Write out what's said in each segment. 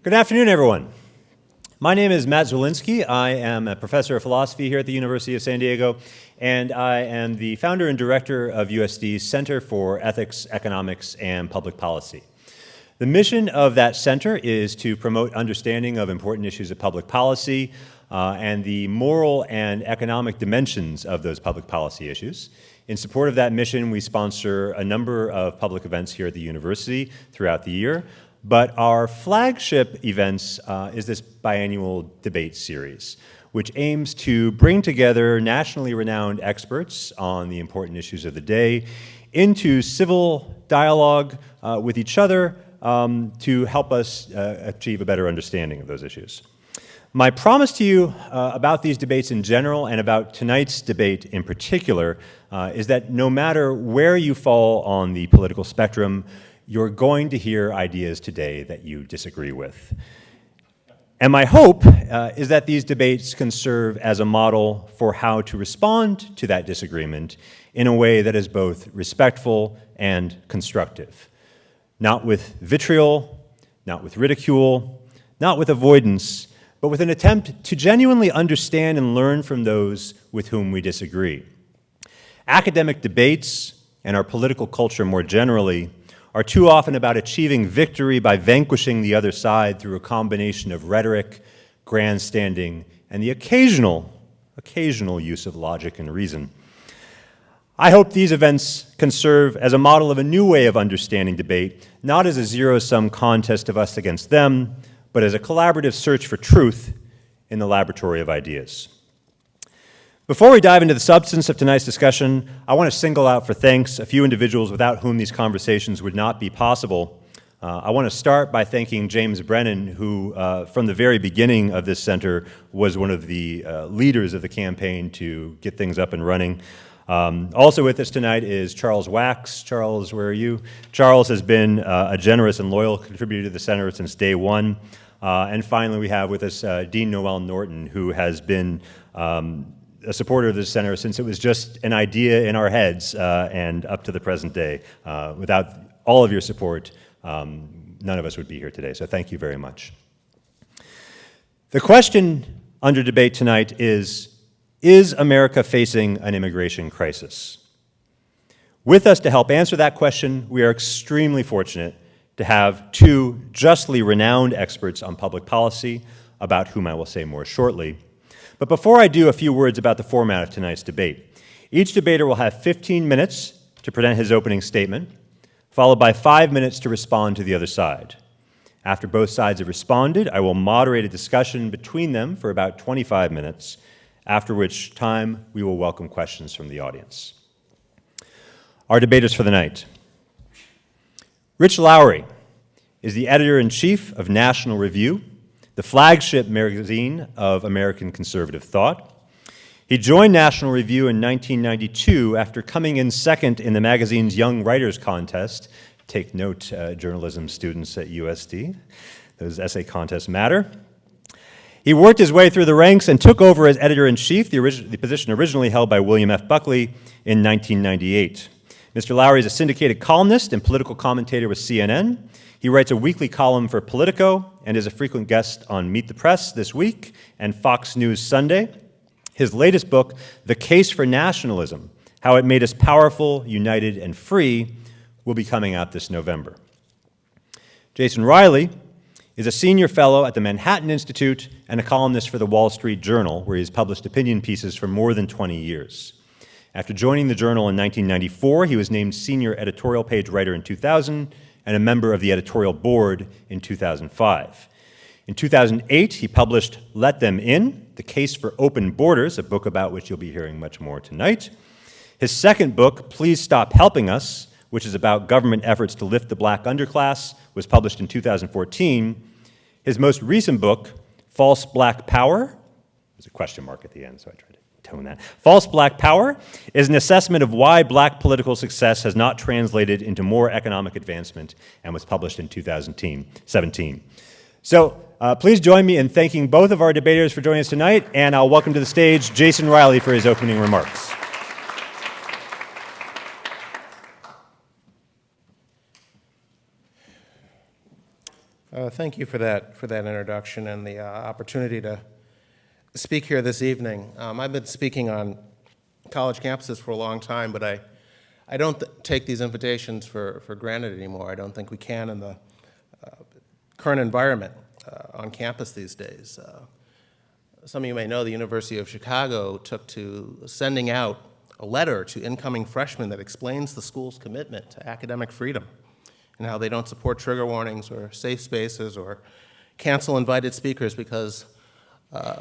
Good afternoon, everyone. My name is Matt Zwolinski. I am a professor of philosophy here at the University of San Diego, and I am the founder and director of USD Center for Ethics, Economics, and Public Policy. The mission of that center is to promote understanding of important issues of public policy and the moral and economic dimensions of those public policy issues. In support of that mission, we sponsor a number of public events here at the university throughout the year. But our flagship events is this biannual debate series, which aims to bring together nationally renowned experts on the important issues of the day into civil dialogue with each other to help us achieve a better understanding of those issues. My promise to you about these debates in general and about tonight's debate in particular is that no matter where you fall on the political spectrum, you're going to hear ideas today that you disagree with. And my hope is that these debates can serve as a model for how to respond to that disagreement in a way that is both respectful and constructive. Not with vitriol, not with ridicule, not with avoidance, but with an attempt to genuinely understand and learn from those with whom we disagree. Academic debates, and our political culture more generally, are too often about achieving victory by vanquishing the other side through a combination of rhetoric, grandstanding, and the occasional use of logic and reason. I hope these events can serve as a model of a new way of understanding debate, not as a zero-sum contest of us against them, but as a collaborative search for truth in the laboratory of ideas. Before we dive into the substance of tonight's discussion, I want to single out for thanks a few individuals without whom these conversations would not be possible. I want to start by thanking James Brennan, who from the very beginning of this center was one of the leaders of the campaign to get things up and running. Also with us tonight is Charles Wax. Charles, where are you? Charles has been a generous and loyal contributor to the center since day one. And finally, we have with us Dean Noel Norton, who has been a supporter of this center since it was just an idea in our heads and up to the present day. Without all of your support, none of us would be here today, so thank you very much. The question under debate tonight is America facing an immigration crisis? With us to help answer that question, we are extremely fortunate to have two justly renowned experts on public policy, about whom I will say more shortly. But before I do, a few words about the format of tonight's debate. Each debater will have 15 minutes to present his opening statement, followed by 5 minutes to respond to the other side. After both sides have responded, I will moderate a discussion between them for about 25 minutes, after which time we will welcome questions from the audience. Our debaters for the night. Rich Lowry is the editor-in-chief of National Review, the flagship magazine of American conservative thought. He joined National Review in 1992 after coming in second in the magazine's Young Writers Contest. Take note, journalism students at USD. Those essay contests matter. He worked his way through the ranks and took over as editor-in-chief, the position originally held by William F. Buckley in 1998. Mr. Lowry is a syndicated columnist and political commentator with CNN. He writes a weekly column for Politico and is a frequent guest on Meet the Press this week and Fox News Sunday. His latest book, The Case for Nationalism, How It Made Us Powerful, United, and Free, will be coming out this November. Jason Riley is a senior fellow at the Manhattan Institute and a columnist for the Wall Street Journal, where he has published opinion pieces for more than 20 years. After joining the Journal in 1994, he was named senior editorial page writer in 2000 and a member of the editorial board in 2005. In 2008, he published Let Them In, The Case for Open Borders, a book about which you'll be hearing much more tonight. His second book, Please Stop Helping Us, which is about government efforts to lift the black underclass, was published in 2014. His most recent book, False Black Power, there's a question mark at the end, so I tried to tone that. False Black Power is an assessment of why black political success has not translated into more economic advancement and was published in 2017. So please join me in thanking both of our debaters for joining us tonight, and I'll welcome to the stage Jason Riley for his opening remarks. Thank you for that introduction and the opportunity to speak here this evening. I've been speaking on college campuses for a long time, but I don't take these invitations for granted anymore. I don't think we can in the current environment on campus these days. Some of you may know the University of Chicago took to sending out a letter to incoming freshmen that explains the school's commitment to academic freedom and how they don't support trigger warnings or safe spaces or cancel invited speakers because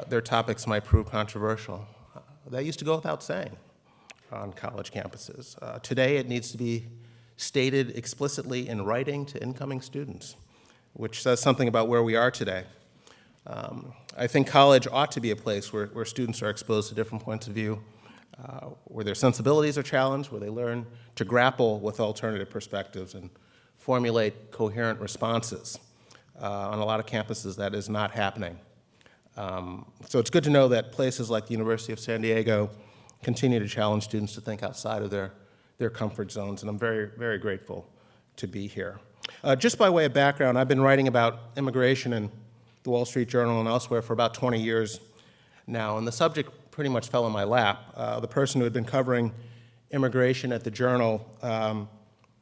their topics might prove controversial. That used to go without saying on college campuses. Today it needs to be stated explicitly in writing to incoming students, which says something about where we are today. I think college ought to be a place where students are exposed to different points of view, where their sensibilities are challenged, where they learn to grapple with alternative perspectives and formulate coherent responses. On a lot of campuses, that is not happening. So it's good to know that places like the University of San Diego continue to challenge students to think outside of their comfort zones, and I'm very, very grateful to be here. Just by way of background, I've been writing about immigration in the Wall Street Journal and elsewhere for about 20 years now, and the subject pretty much fell in my lap. The person who had been covering immigration at the Journal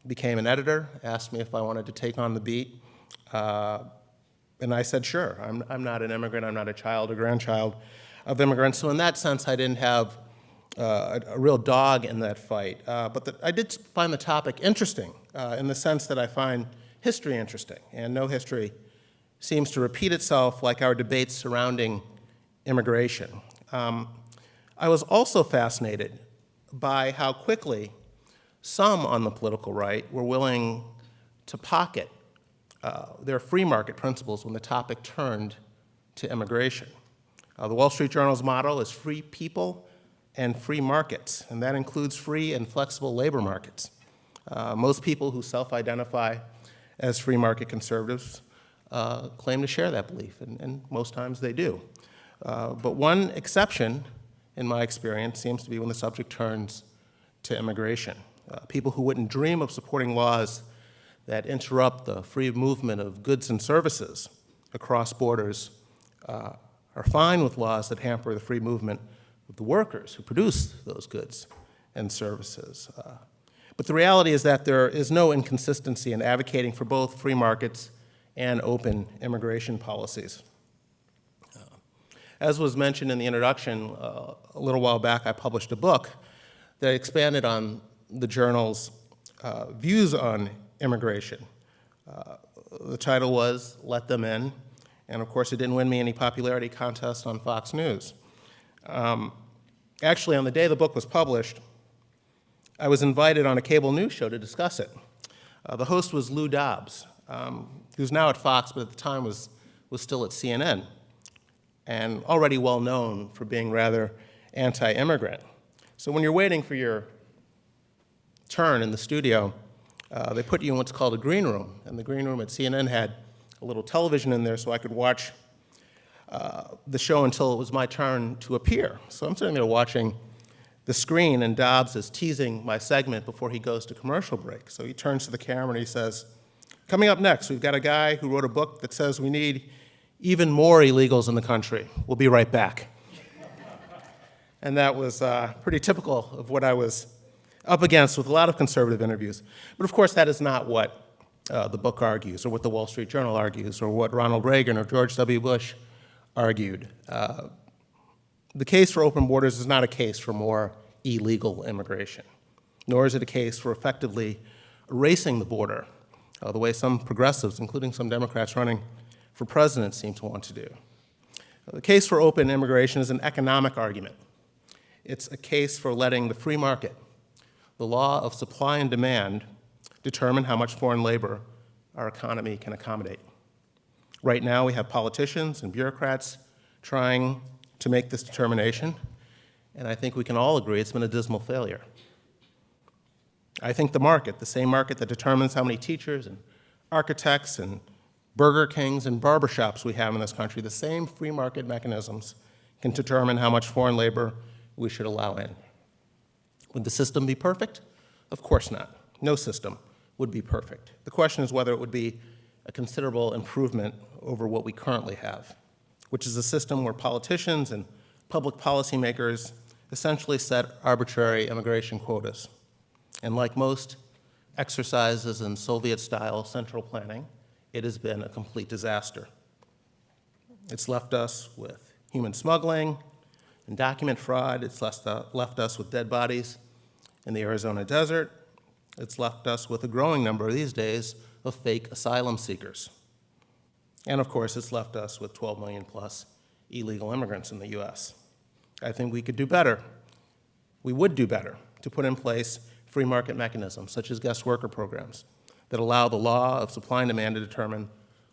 became an editor, asked me if I wanted to take on the beat, and I said, sure. I'm not an immigrant. I'm not a child or grandchild of immigrants. So in that sense, I didn't have a real dog in that fight. But I did find the topic interesting in the sense that I find history interesting. And no history seems to repeat itself like our debates surrounding immigration. I was also fascinated by how quickly some on the political right were willing to pocket their free market principles when the topic turned to immigration. The Wall Street Journal's motto is free people and free markets, and that includes free and flexible labor markets. Most people who self-identify as free market conservatives claim to share that belief, and most times they do. But one exception, in my experience, seems to be when the subject turns to immigration. People who wouldn't dream of supporting laws that interrupt the free movement of goods and services across borders are fine with laws that hamper the free movement of the workers who produce those goods and services. But the reality is that there is no inconsistency in advocating for both free markets and open immigration policies. As was mentioned in the introduction, a little while back I published a book that expanded on the Journal's views on immigration. The title was Let Them In, and of course it didn't win me any popularity contest on Fox News. Actually, on the day the book was published, I was invited on a cable news show to discuss it. The host was Lou Dobbs, who's now at Fox, but at the time was still at CNN, and already well known for being rather anti-immigrant. So when you're waiting for your turn in the studio, they put you in what's called a green room, and the green room at CNN had a little television in there so I could watch the show until it was my turn to appear. So I'm sitting there watching the screen, and Dobbs is teasing my segment before he goes to commercial break. So he turns to the camera and he says, coming up next, we've got a guy who wrote a book that says we need even more illegals in the country. We'll be right back. And that was pretty typical of what I was up against with a lot of conservative interviews. But of course, that is not what the book argues, or what the Wall Street Journal argues, or what Ronald Reagan or George W. Bush argued. The case for open borders is not a case for more illegal immigration, nor is it a case for effectively erasing the border, the way some progressives, including some Democrats running for president, seem to want to do. The case for open immigration is an economic argument. It's a case for letting the free market, the law of supply and demand, determine how much foreign labor our economy can accommodate. Right now, we have politicians and bureaucrats trying to make this determination, and I think we can all agree it's been a dismal failure. I think the market, the same market that determines how many teachers and architects and Burger Kings and barbershops we have in this country, the same free market mechanisms can determine how much foreign labor we should allow in. Would the system be perfect? Of course not. No system would be perfect. The question is whether it would be a considerable improvement over what we currently have, which is a system where politicians and public policymakers essentially set arbitrary immigration quotas. And like most exercises in Soviet-style central planning, it has been a complete disaster. It's left us with human smuggling and document fraud. It's left us with dead bodies in the Arizona desert. It's left us with a growing number these days of fake asylum seekers. And of course, it's left us with 12 million plus illegal immigrants in the US. I think we could do better. We would do better to put in place free market mechanisms, such as guest worker programs, that allow the law of supply and demand to determine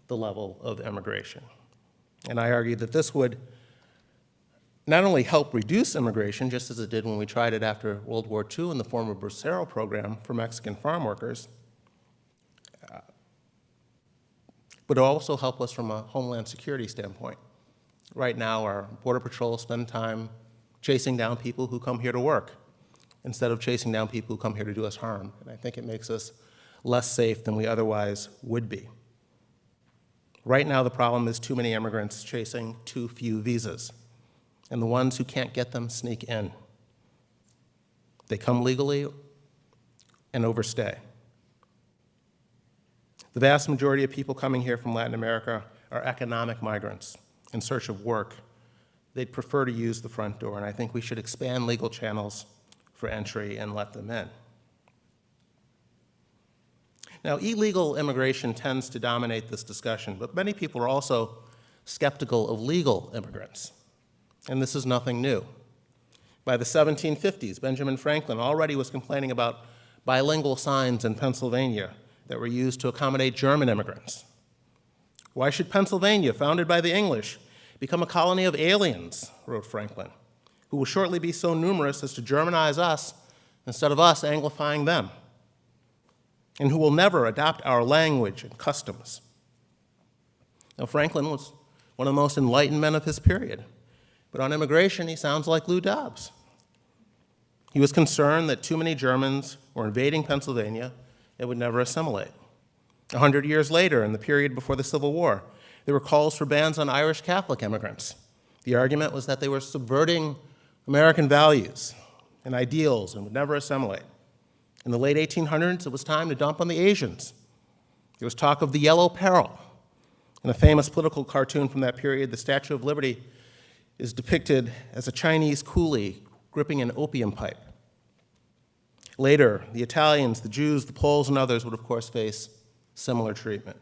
the level of immigration. And I argue that this would not only help reduce immigration, just as it did when we tried it after World War II in the form of Bracero program for Mexican farm workers, but it also help us from a homeland security standpoint. Right now, our Border Patrol spend time chasing down people who come here to work instead of chasing down people who come here to do us harm. And I think it makes us less safe than we otherwise would be. Right now, the problem is too many immigrants chasing too few visas, and the ones who can't get them sneak in. They come legally and overstay. The vast majority of people coming here from Latin America are economic migrants in search of work. They'd prefer to use the front door, and I think we should expand legal channels for entry and let them in. Now, illegal immigration tends to dominate this discussion, but many people are also skeptical of legal immigrants, and this is nothing new. By the 1750s, Benjamin Franklin already was complaining about bilingual signs in Pennsylvania that were used to accommodate German immigrants. Why should Pennsylvania, founded by the English, become a colony of aliens, wrote Franklin, who will shortly be so numerous as to Germanize us instead of us Anglifying them, and who will never adopt our language and customs? Now, Franklin was one of the most enlightened men of his period, but on immigration, he sounds like Lou Dobbs. He was concerned that too many Germans were invading Pennsylvania and would never assimilate. 100 years later, in the period before the Civil War, there were calls for bans on Irish Catholic immigrants. The argument was that they were subverting American values and ideals and would never assimilate. In the late 1800s, it was time to dump on the Asians. There was talk of the Yellow Peril. In a famous political cartoon from that period, the Statue of Liberty is depicted as a Chinese coolie gripping an opium pipe. Later, the Italians, the Jews, the Poles, and others would, of course, face similar treatment.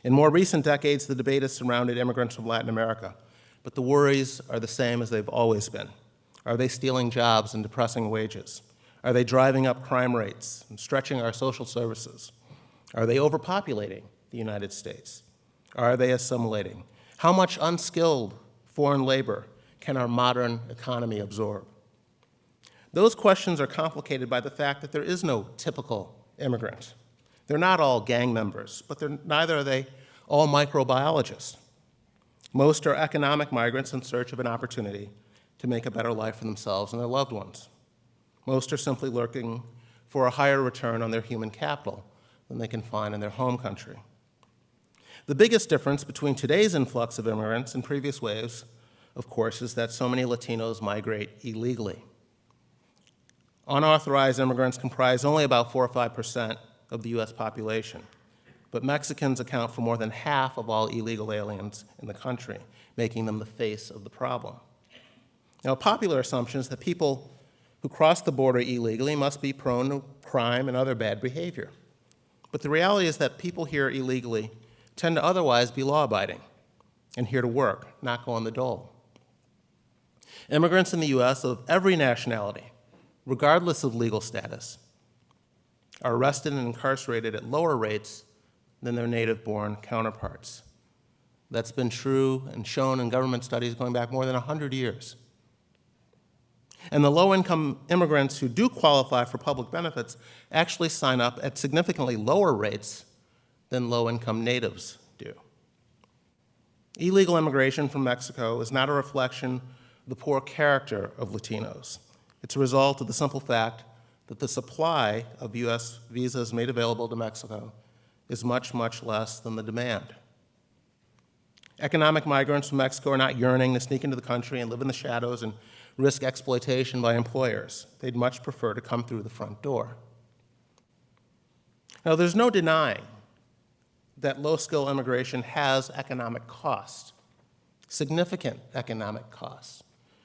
In more recent decades, the debate has surrounded immigrants from Latin America, but the worries are the same as they've always been. Are they stealing jobs and depressing wages? Are they driving up crime rates and stretching our social services? Are they overpopulating the United States? Are they assimilating? How much unskilled foreign labor can our modern economy absorb? Those questions are complicated by the fact that there is no typical immigrant. They're not all gang members, but neither are they all microbiologists. Most are economic migrants in search of an opportunity to make a better life for themselves and their loved ones. Most are simply looking for a higher return on their human capital than they can find in their home country. The biggest difference between today's influx of immigrants and previous waves, of course, is that so many Latinos migrate illegally. Unauthorized immigrants comprise only about 4 or 5% of the US population, but Mexicans account for more than half of all illegal aliens in the country, making them the face of the problem. Now, a popular assumption is that people who cross the border illegally must be prone to crime and other bad behavior. But the reality is that people here illegally tend to otherwise be law-abiding and here to work, not go on the dole. Immigrants in the US of every nationality, regardless of legal status, are arrested and incarcerated at lower rates than their native-born counterparts. That's been true and shown in government studies going back more than 100 years. And the low-income immigrants who do qualify for public benefits actually sign up at significantly lower rates than low-income natives do. Illegal immigration from Mexico is not a reflection of the poor character of Latinos. It's a result of the simple fact that the supply of US visas made available to Mexico is much, much less than the demand. Economic migrants from Mexico are not yearning to sneak into the country and live in the shadows and risk exploitation by employers. They'd much prefer to come through the front door. Now, there's no denying that low-skill immigration has economic costs, significant economic costs,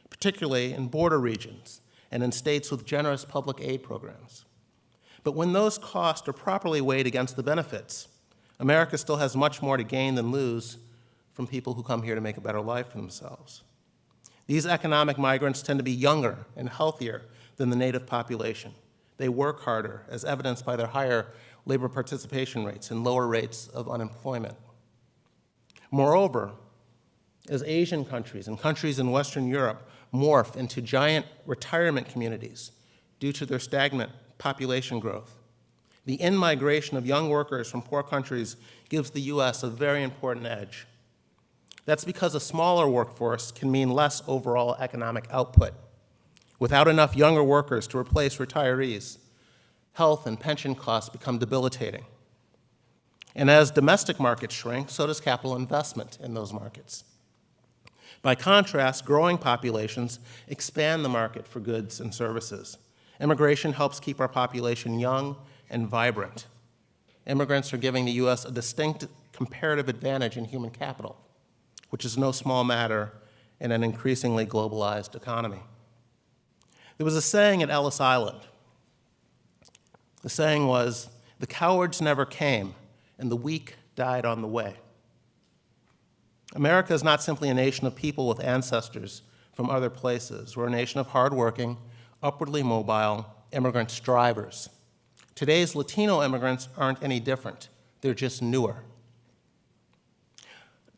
particularly in border regions and in states with generous public aid programs. But when those costs are properly weighed against the benefits, America still has much more to gain than lose from people who come here to make a better life for themselves. These economic migrants tend to be younger and healthier than the native population. They work harder, as evidenced by their higher labor participation rates and lower rates of unemployment. Moreover, as Asian countries and countries in Western Europe morph into giant retirement communities due to their stagnant population growth, the in-migration of young workers from poor countries gives the U.S. a very important edge. That's because a smaller workforce can mean less overall economic output. Without enough younger workers to replace retirees, health and pension costs become debilitating. And as domestic markets shrink, so does capital investment in those markets. By contrast, growing populations expand the market for goods and services. Immigration helps keep our population young and vibrant. Immigrants are giving the U.S. a distinct comparative advantage in human capital, which is no small matter in an increasingly globalized economy. There was a saying at Ellis Island. The saying was, "The cowards never came, and the weak died on the way." America is not simply a nation of people with ancestors from other places. We're a nation of hardworking, upwardly mobile immigrant strivers. Today's Latino immigrants aren't any different. They're just newer.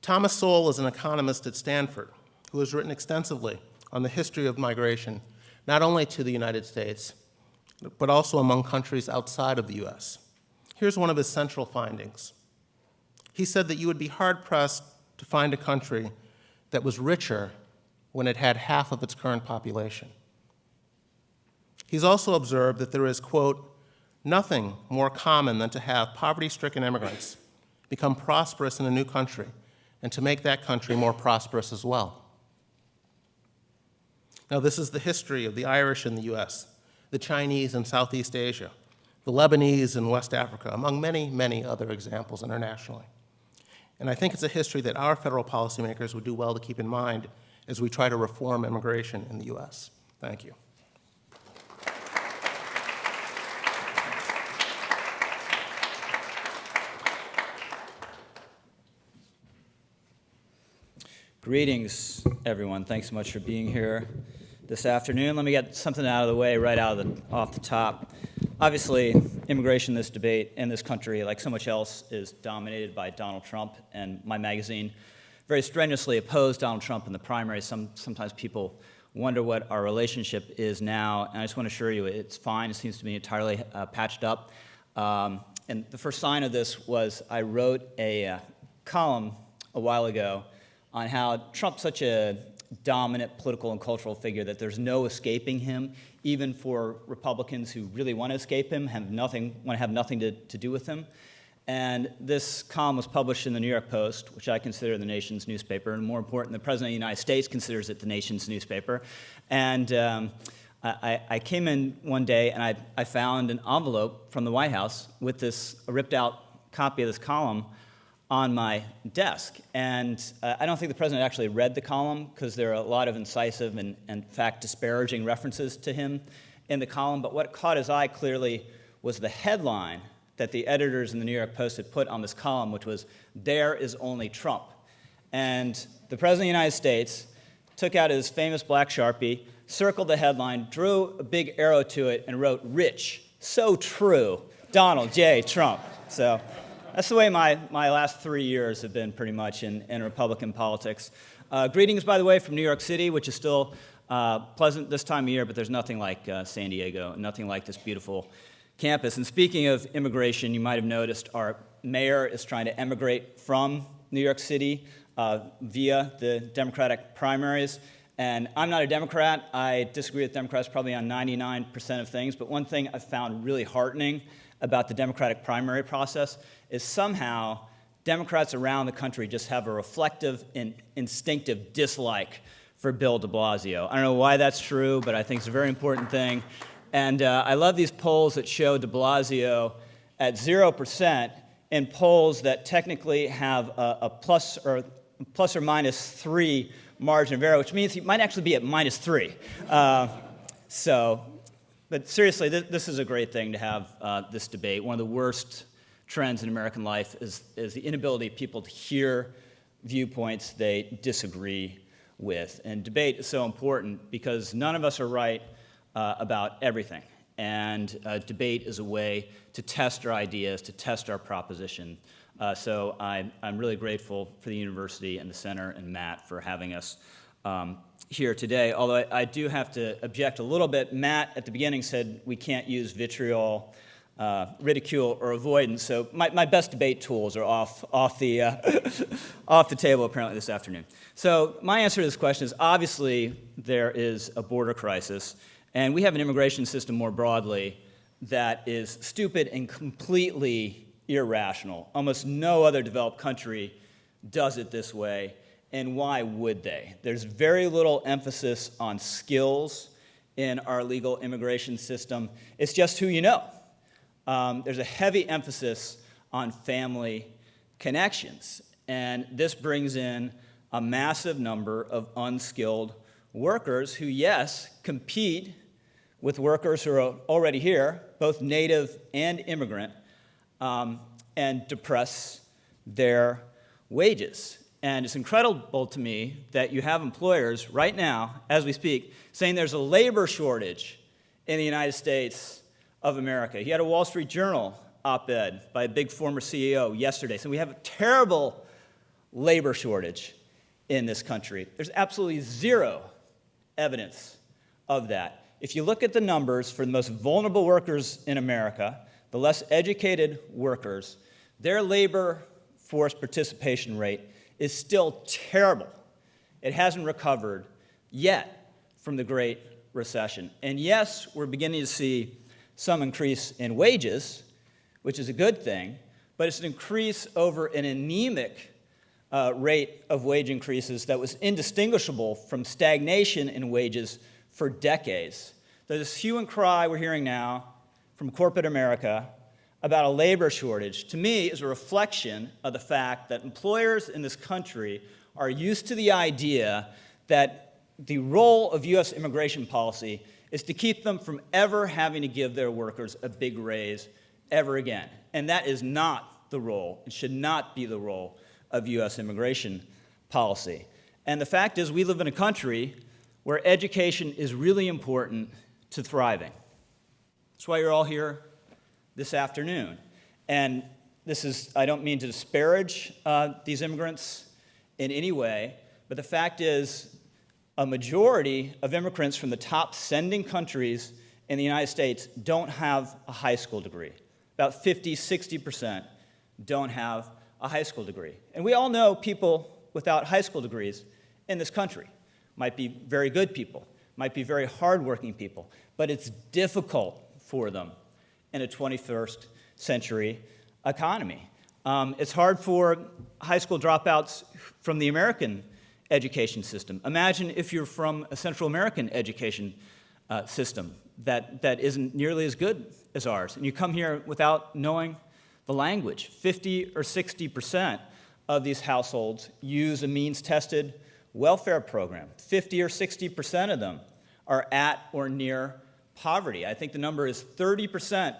Thomas Sowell is an economist at Stanford who has written extensively on the history of migration, not only to the United States, but also among countries outside of the U.S. Here's one of his central findings. He said that you would be hard-pressed to find a country that was richer when it had half of its current population. He's also observed that there is, quote, nothing more common than to have poverty-stricken immigrants become prosperous in a new country and to make that country more prosperous as well. Now, this is the history of the Irish in the U.S., the Chinese in Southeast Asia, the Lebanese in West Africa, among many, many other examples internationally. And I think it's a history that our federal policymakers would do well to keep in mind as we try to reform immigration in the U.S. Thank you. Greetings, everyone. Thanks so much for being here this afternoon. Let me get something out of the way right off the top. Obviously, immigration in this debate in this country, like so much else, is dominated by Donald Trump, and my magazine very strenuously opposed Donald Trump in the primary. Sometimes people wonder what our relationship is now, and I just want to assure you it's fine. It seems to be entirely patched up. And the first sign of this was I wrote a column a while ago on how Trump's such a dominant political and cultural figure that there's no escaping him, even for Republicans who really want to escape him, want to have nothing to do with him. And this column was published in the New York Post, which I consider the nation's newspaper, and more important, the President of the United States considers it the nation's newspaper. And I came in one day and I found an envelope from the White House with a ripped-out copy of this column on my desk. And I don't think the president actually read the column because there are a lot of incisive and in fact, disparaging references to him in the column. But what caught his eye clearly was the headline that the editors in the New York Post had put on this column, which was, "There is only Trump." And the president of the United States took out his famous black Sharpie, circled the headline, drew a big arrow to it, and wrote, "Rich, so true, Donald J. Trump." So that's the way my last 3 years have been pretty much in Republican politics. Greetings, by the way, from New York City, which is still pleasant this time of year, but there's nothing like San Diego, nothing like this beautiful campus. And speaking of immigration, you might have noticed our mayor is trying to emigrate from New York City via the Democratic primaries. And I'm not a Democrat. I disagree with Democrats probably on 99% of things. But one thing I found really heartening about the Democratic primary process is somehow Democrats around the country just have a reflective and instinctive dislike for Bill de Blasio. I don't know why that's true, but I think it's a very important thing. And I love these polls that show de Blasio at 0% in polls that technically have a plus or -3 margin of error, which means he might actually be at -3. But seriously, this is a great thing to have this debate. One of the worst trends in American life is the inability of people to hear viewpoints they disagree with. And debate is so important because none of us are right about everything. And debate is a way to test our ideas, to test our proposition. So I'm really grateful for the university and the center and Matt for having us here today. Although I do have to object a little bit. Matt at the beginning said we can't use vitriol, ridicule, or avoidance. So my best debate tools are off the table apparently this afternoon. So my answer to this question is obviously there is a border crisis, and we have an immigration system more broadly that is stupid and completely irrational. Almost no other developed country does it this way, and why would they? There's very little emphasis on skills in our legal immigration system. It's just who you know. There's a heavy emphasis on family connections, and this brings in a massive number of unskilled workers who, yes, compete with workers who are already here, both native and immigrant, and depress their wages. And it's incredible to me that you have employers right now, as we speak, saying there's a labor shortage in the United States of America. He had a Wall Street Journal op-ed by a big former CEO yesterday saying we have a terrible labor shortage in this country. There's absolutely zero evidence of that. If you look at the numbers for the most vulnerable workers in America, the less educated workers, their labor force participation rate is still terrible. It hasn't recovered yet from the Great Recession. And yes, we're beginning to see some increase in wages, which is a good thing, but it's an increase over an anemic rate of wage increases that was indistinguishable from stagnation in wages for decades. There's this hue and cry we're hearing now from corporate America about a labor shortage, to me, is a reflection of the fact that employers in this country are used to the idea that the role of U.S. immigration policy is to keep them from ever having to give their workers a big raise ever again. And that is not the role, and should not be the role of U.S. immigration policy. And the fact is, we live in a country where education is really important to thriving. That's why you're all here this afternoon. And this is, I don't mean to disparage these immigrants in any way, but the fact is a majority of immigrants from the top sending countries in the United States don't have a high school degree. About 50, 60% don't have a high school degree. And we all know people without high school degrees in this country. Might be very good people, might be very hardworking people, but it's difficult for them in a 21st century economy. It's hard for high school dropouts from the American education system. Imagine if you're from a Central American education system that isn't nearly as good as ours, and you come here without knowing the language. 50 or 60% of these households use a means-tested welfare program. 50 or 60% of them are at or near poverty. I think the number is 30%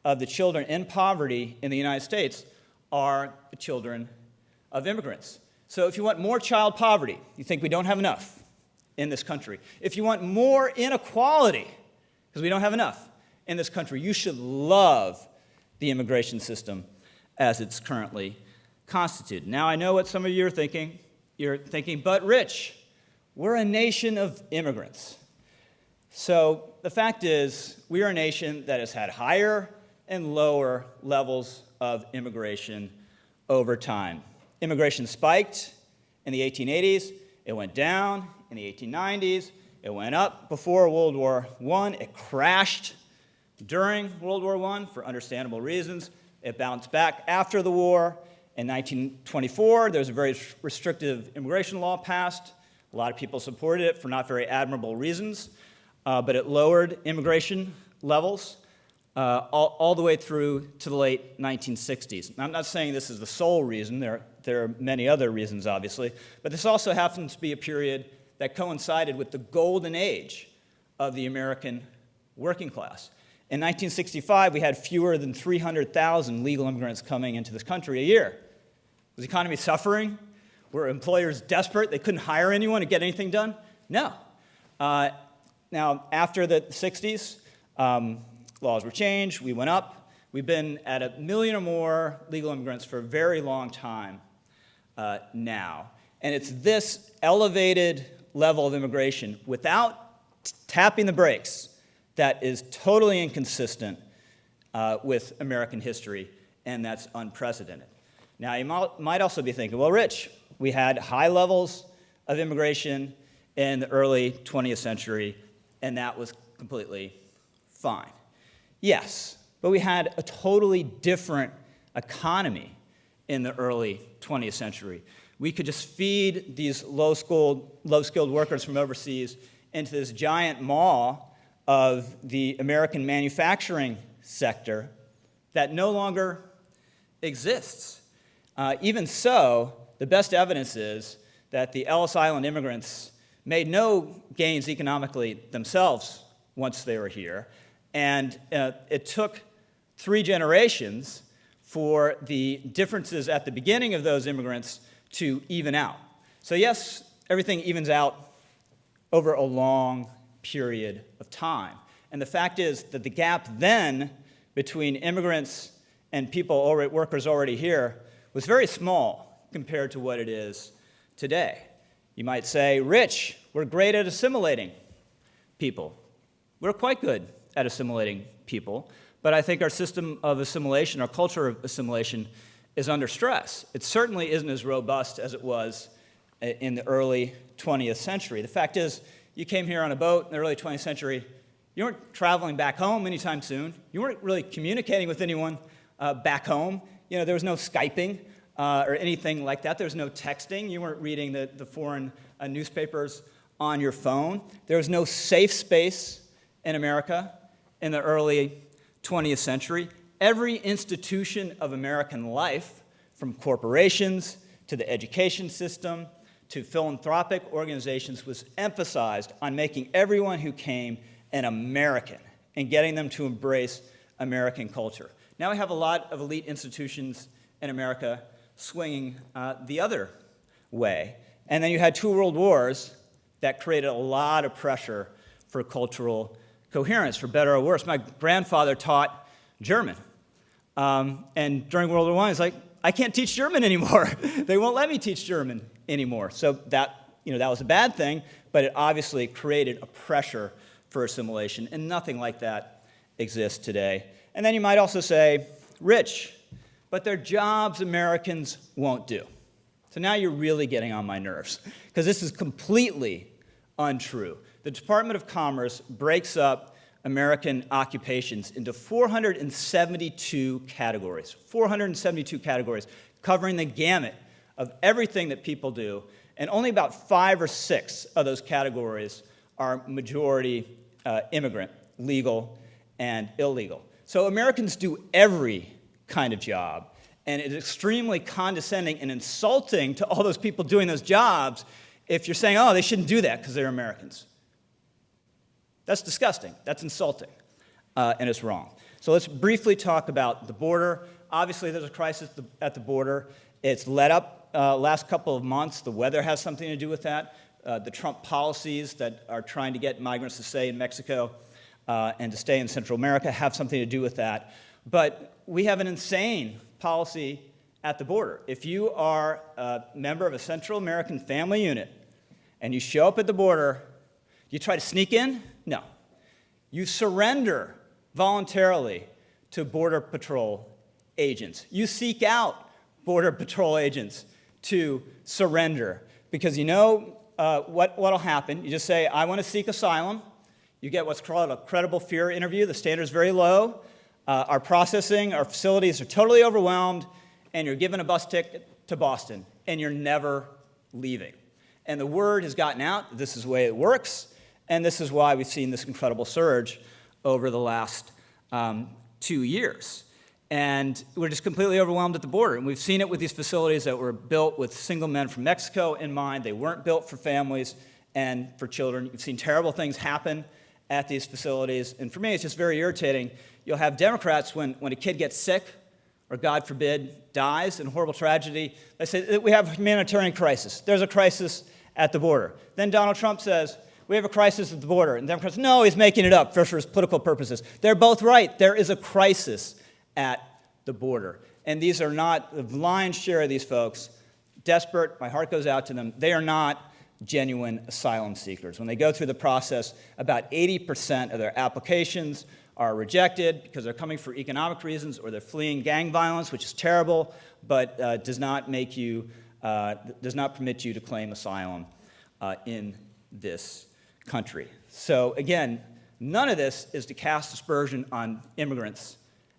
of the children in poverty in the United States are the children of immigrants. So if you want more child poverty, you think we don't have enough in this country. If you want more inequality, because we don't have enough in this country, you should love the immigration system as it's currently constituted. Now, I know what some of you are thinking. You're thinking, but Rich, we're a nation of immigrants. So the fact is, we are a nation that has had higher and lower levels of immigration over time. Immigration spiked in the 1880s, it went down in the 1890s. It went up before World War I. It crashed during World War I for understandable reasons. It bounced back after the war. In 1924, there was a very restrictive immigration law passed. A lot of people supported it for not very admirable reasons, but it lowered immigration levels all the way through to the late 1960s. And I'm not saying this is the sole reason. There are many other reasons, obviously, but this also happens to be a period that coincided with the golden age of the American working class. In 1965, we had fewer than 300,000 legal immigrants coming into this country a year. Was the economy suffering? Were employers desperate? They couldn't hire anyone to get anything done? No. Now, after the 60s, laws were changed, we went up. We've been at 1 million or more legal immigrants for a very long time now. And it's this elevated level of immigration without tapping the brakes that is totally inconsistent with American history, and that's unprecedented. Now, you might also be thinking, well, Rich, we had high levels of immigration in the early 20th century, and that was completely fine. Yes, but we had a totally different economy in the early 20th century. We could just feed these low-skilled workers from overseas into this giant maw of the American manufacturing sector that no longer exists. Even so, the best evidence is that the Ellis Island immigrants made no gains economically themselves once they were here, and it took 3 generations for the differences at the beginning of those immigrants to even out. So yes, everything evens out over a long period of time. And the fact is that the gap then between immigrants and workers already here was very small compared to what it is today. You might say, Rich, we're great at assimilating people. We're quite good at assimilating people, but I think our system of assimilation, our culture of assimilation, is under stress. It certainly isn't as robust as it was in the early 20th century. The fact is, you came here on a boat in the early 20th century, you weren't traveling back home anytime soon. You weren't really communicating with anyone back home. You know, there was no Skyping or anything like that. There was no texting. You weren't reading the foreign newspapers on your phone. There was no safe space in America in the early 20th century. Every institution of American life, from corporations to the education system to philanthropic organizations, was emphasized on making everyone who came an American and getting them to embrace American culture. Now we have a lot of elite institutions in America swinging the other way. And then you had 2 world wars that created a lot of pressure for cultural coherence, for better or worse. My grandfather taught German. And during World War I, he's like, I can't teach German anymore. They won't let me teach German anymore. So that was a bad thing, but it obviously created a pressure for assimilation, and nothing like that exists today. And then you might also say, Rich, but they're jobs Americans won't do. So now you're really getting on my nerves, because this is completely untrue. The Department of Commerce breaks up American occupations into 472 categories. 472 categories, covering the gamut of everything that people do, and only about 5 or 6 of those categories are majority immigrant, legal and illegal. So Americans do every kind of job, and it's extremely condescending and insulting to all those people doing those jobs if you're saying, oh, they shouldn't do that because they're Americans. That's disgusting. That's insulting, and it's wrong. So let's briefly talk about the border. Obviously, there's a crisis at the border. It's let up last couple of months. The weather has something to do with that. The Trump policies that are trying to get migrants to stay in Mexico and to stay in Central America have something to do with that. But we have an insane policy at the border. If you are a member of a Central American family unit and you show up at the border, you try to sneak in? No. You surrender voluntarily to Border Patrol agents. You seek out Border Patrol agents to surrender because you know what'll happen. You just say, I want to seek asylum. You get what's called a credible fear interview. The standard is very low. Our processing, our facilities are totally overwhelmed, and you're given a bus ticket to Boston, and you're never leaving. And the word has gotten out that this is the way it works, and this is why we've seen this incredible surge over the last 2 years. And we're just completely overwhelmed at the border. And we've seen it with these facilities that were built with single men from Mexico in mind. They weren't built for families and for children. You've seen terrible things happen at these facilities. And for me, it's just very irritating. You'll have Democrats, when a kid gets sick, or God forbid, dies in horrible tragedy, they say, we have a humanitarian crisis. There's a crisis at the border. Then Donald Trump says, we have a crisis at the border. And Democrats, no, he's making it up for his political purposes. They're both right. There is a crisis at the border. And these are not, the lion's share of these folks, desperate, my heart goes out to them, they are not genuine asylum seekers. When they go through the process, about 80% of their applications are rejected because they're coming for economic reasons or they're fleeing gang violence, which is terrible, but does not permit you to claim asylum in this country. So again, none of this is to cast aspersion on immigrants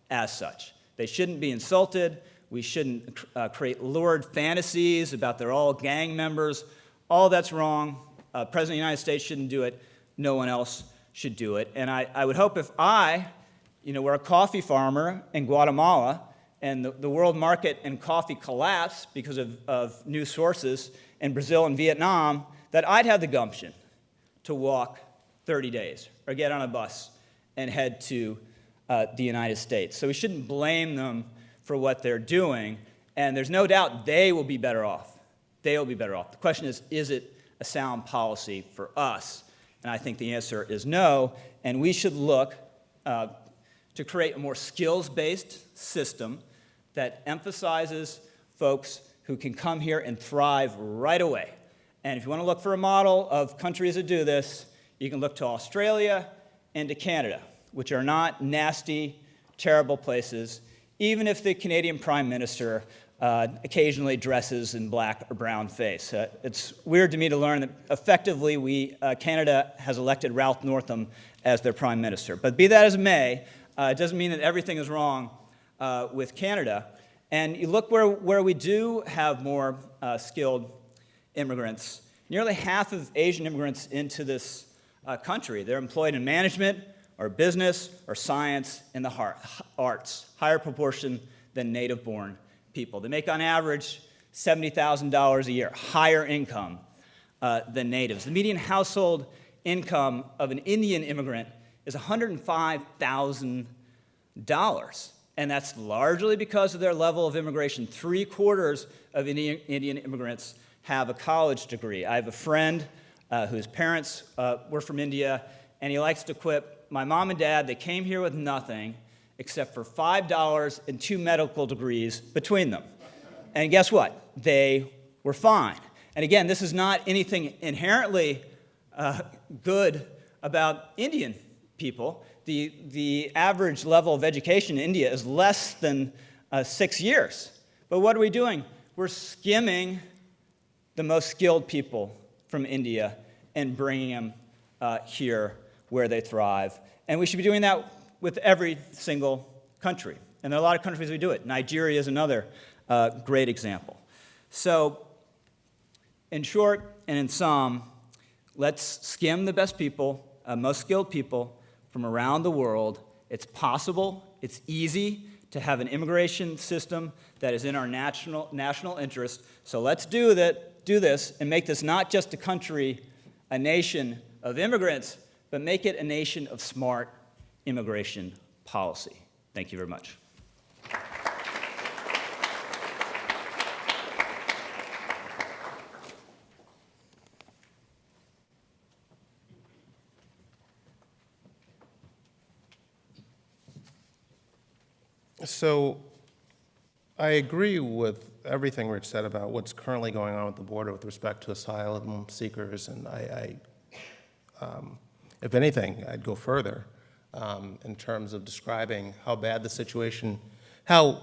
as such. They shouldn't be insulted. We shouldn't create lurid fantasies about they're all gang members. All that's wrong. President of the United States shouldn't do it. No one else should do it. And I would hope if were a coffee farmer in Guatemala and the world market and coffee collapsed because of news sources in Brazil and Vietnam, that I'd have the gumption to walk 30 days or get on a bus and head to the United States. So we shouldn't blame them for what they're doing. And there's no doubt they will be better off. They will be better off. The question is it a sound policy for us? And I think the answer is no. And we should look to create a more skills-based system that emphasizes folks who can come here and thrive right away. And if you want to look for a model of countries that do this, you can look to Australia and to Canada, which are not nasty, terrible places, even if the Canadian Prime Minister occasionally dresses in black or brown face. It's weird to me to learn that effectively Canada has elected Ralph Northam as their Prime Minister. But be that as it may, it doesn't mean that everything is wrong with Canada. And you look where we do have more skilled immigrants. Nearly half of Asian immigrants into this country, they're employed in management or business or science in the arts, higher proportion than native-born people. They make on average $70,000 a year, higher income than natives. The median household income of an Indian immigrant is $105,000. And that's largely because of their level of immigration. 3/4 of Indian immigrants have a college degree. I have a friend whose parents were from India, and he likes to quip, my mom and dad, they came here with nothing except for $5 and 2 medical degrees between them. And guess what? They were fine. And again, this is not anything inherently good about Indian people. The average level of education in India is less than 6 years. But what are we doing? We're skimming the most skilled people from India and bringing them here where they thrive. And we should be doing that with every single country. And there are a lot of countries we do it. Nigeria is another great example. So in short and in sum, let's skim the best people, most skilled people from around the world. It's possible, it's easy to have an immigration system that is in our national interest. So let's do this and make this not just a country, a nation of immigrants, but make it a nation of smart immigration policy. Thank you very much. So I agree with everything Rich said about what's currently going on at the border with respect to asylum seekers, and if anything, I'd go further in terms of describing how bad the situation, how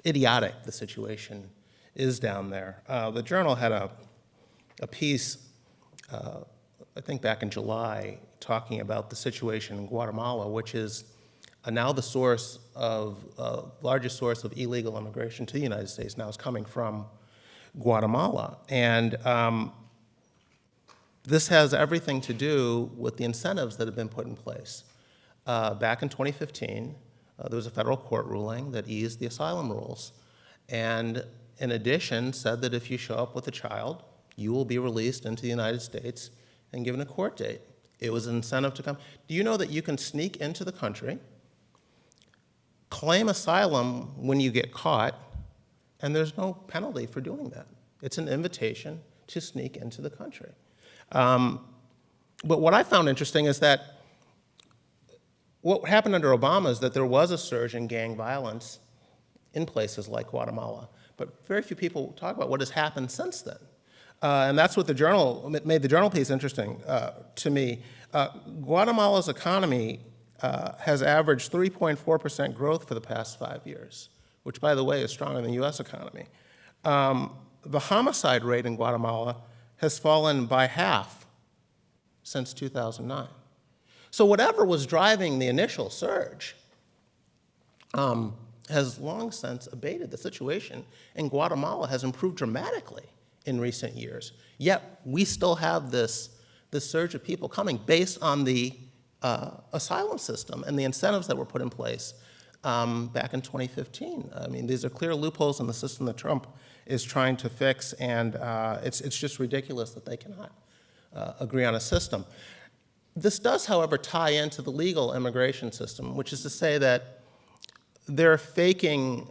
idiotic the situation is down there. The Journal had a piece I think back in July, talking about the situation in Guatemala, which is now the largest source of illegal immigration to the United States now is coming from Guatemala. And this has everything to do with the incentives that have been put in place. Back in 2015, there was a federal court ruling that eased the asylum rules. And in addition, said that if you show up with a child, you will be released into the United States and given a court date. It was an incentive to come. Do you know that you can sneak into the country, claim asylum when you get caught, and there's no penalty for doing that? It's an invitation to sneak into the country. But what I found interesting is that what happened under Obama is that there was a surge in gang violence in places like Guatemala, but very few people talk about what has happened since then. And that's what made the journal piece interesting to me. Guatemala's economy has averaged 3.4% growth for the past 5 years, which, by the way, is stronger than the U.S. economy. The homicide rate in Guatemala has fallen by half since 2009. So whatever was driving the initial surge has long since abated. The situation in Guatemala has improved dramatically in recent years. Yet we still have this surge of people coming based on the asylum system and the incentives that were put in place back in 2015. I mean, these are clear loopholes in the system that Trump is trying to fix, and it's just ridiculous that they cannot agree on a system. This does, however, tie into the legal immigration system, which is to say that they're faking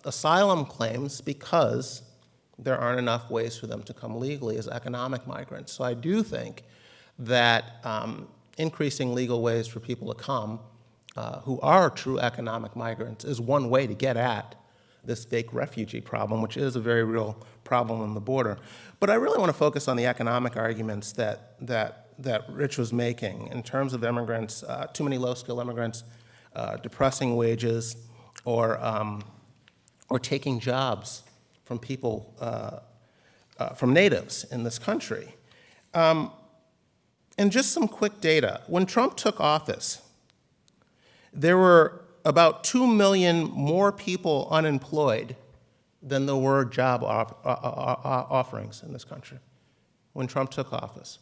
asylum claims because there aren't enough ways for them to come legally as economic migrants. So I do think that increasing legal ways for people to come who are true economic migrants is one way to get at this fake refugee problem, which is a very real problem on the border. But I really want to focus on the economic arguments that Rich was making in terms of immigrants, too many low-skill immigrants, depressing wages, or taking jobs from people, from natives in this country. And just some quick data. When Trump took office, there were about 2 million more people unemployed than there were job offerings in this country when Trump took office.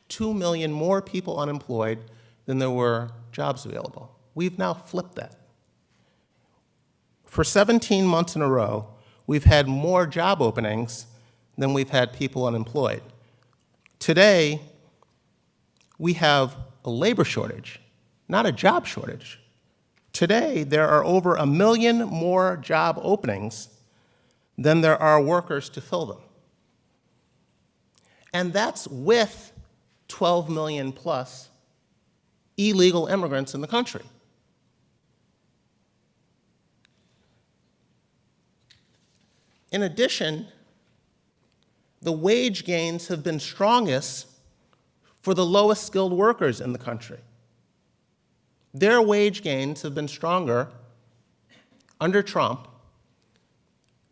2 million more people unemployed than there were jobs available. We've now flipped that. For 17 months in a row, we've had more job openings than we've had people unemployed. Today, we have a labor shortage, not a job shortage. Today, there are over 1 million more job openings than there are workers to fill them. And that's with 12 million plus illegal immigrants in the country. In addition, the wage gains have been strongest for the lowest skilled workers in the country. Their wage gains have been stronger under Trump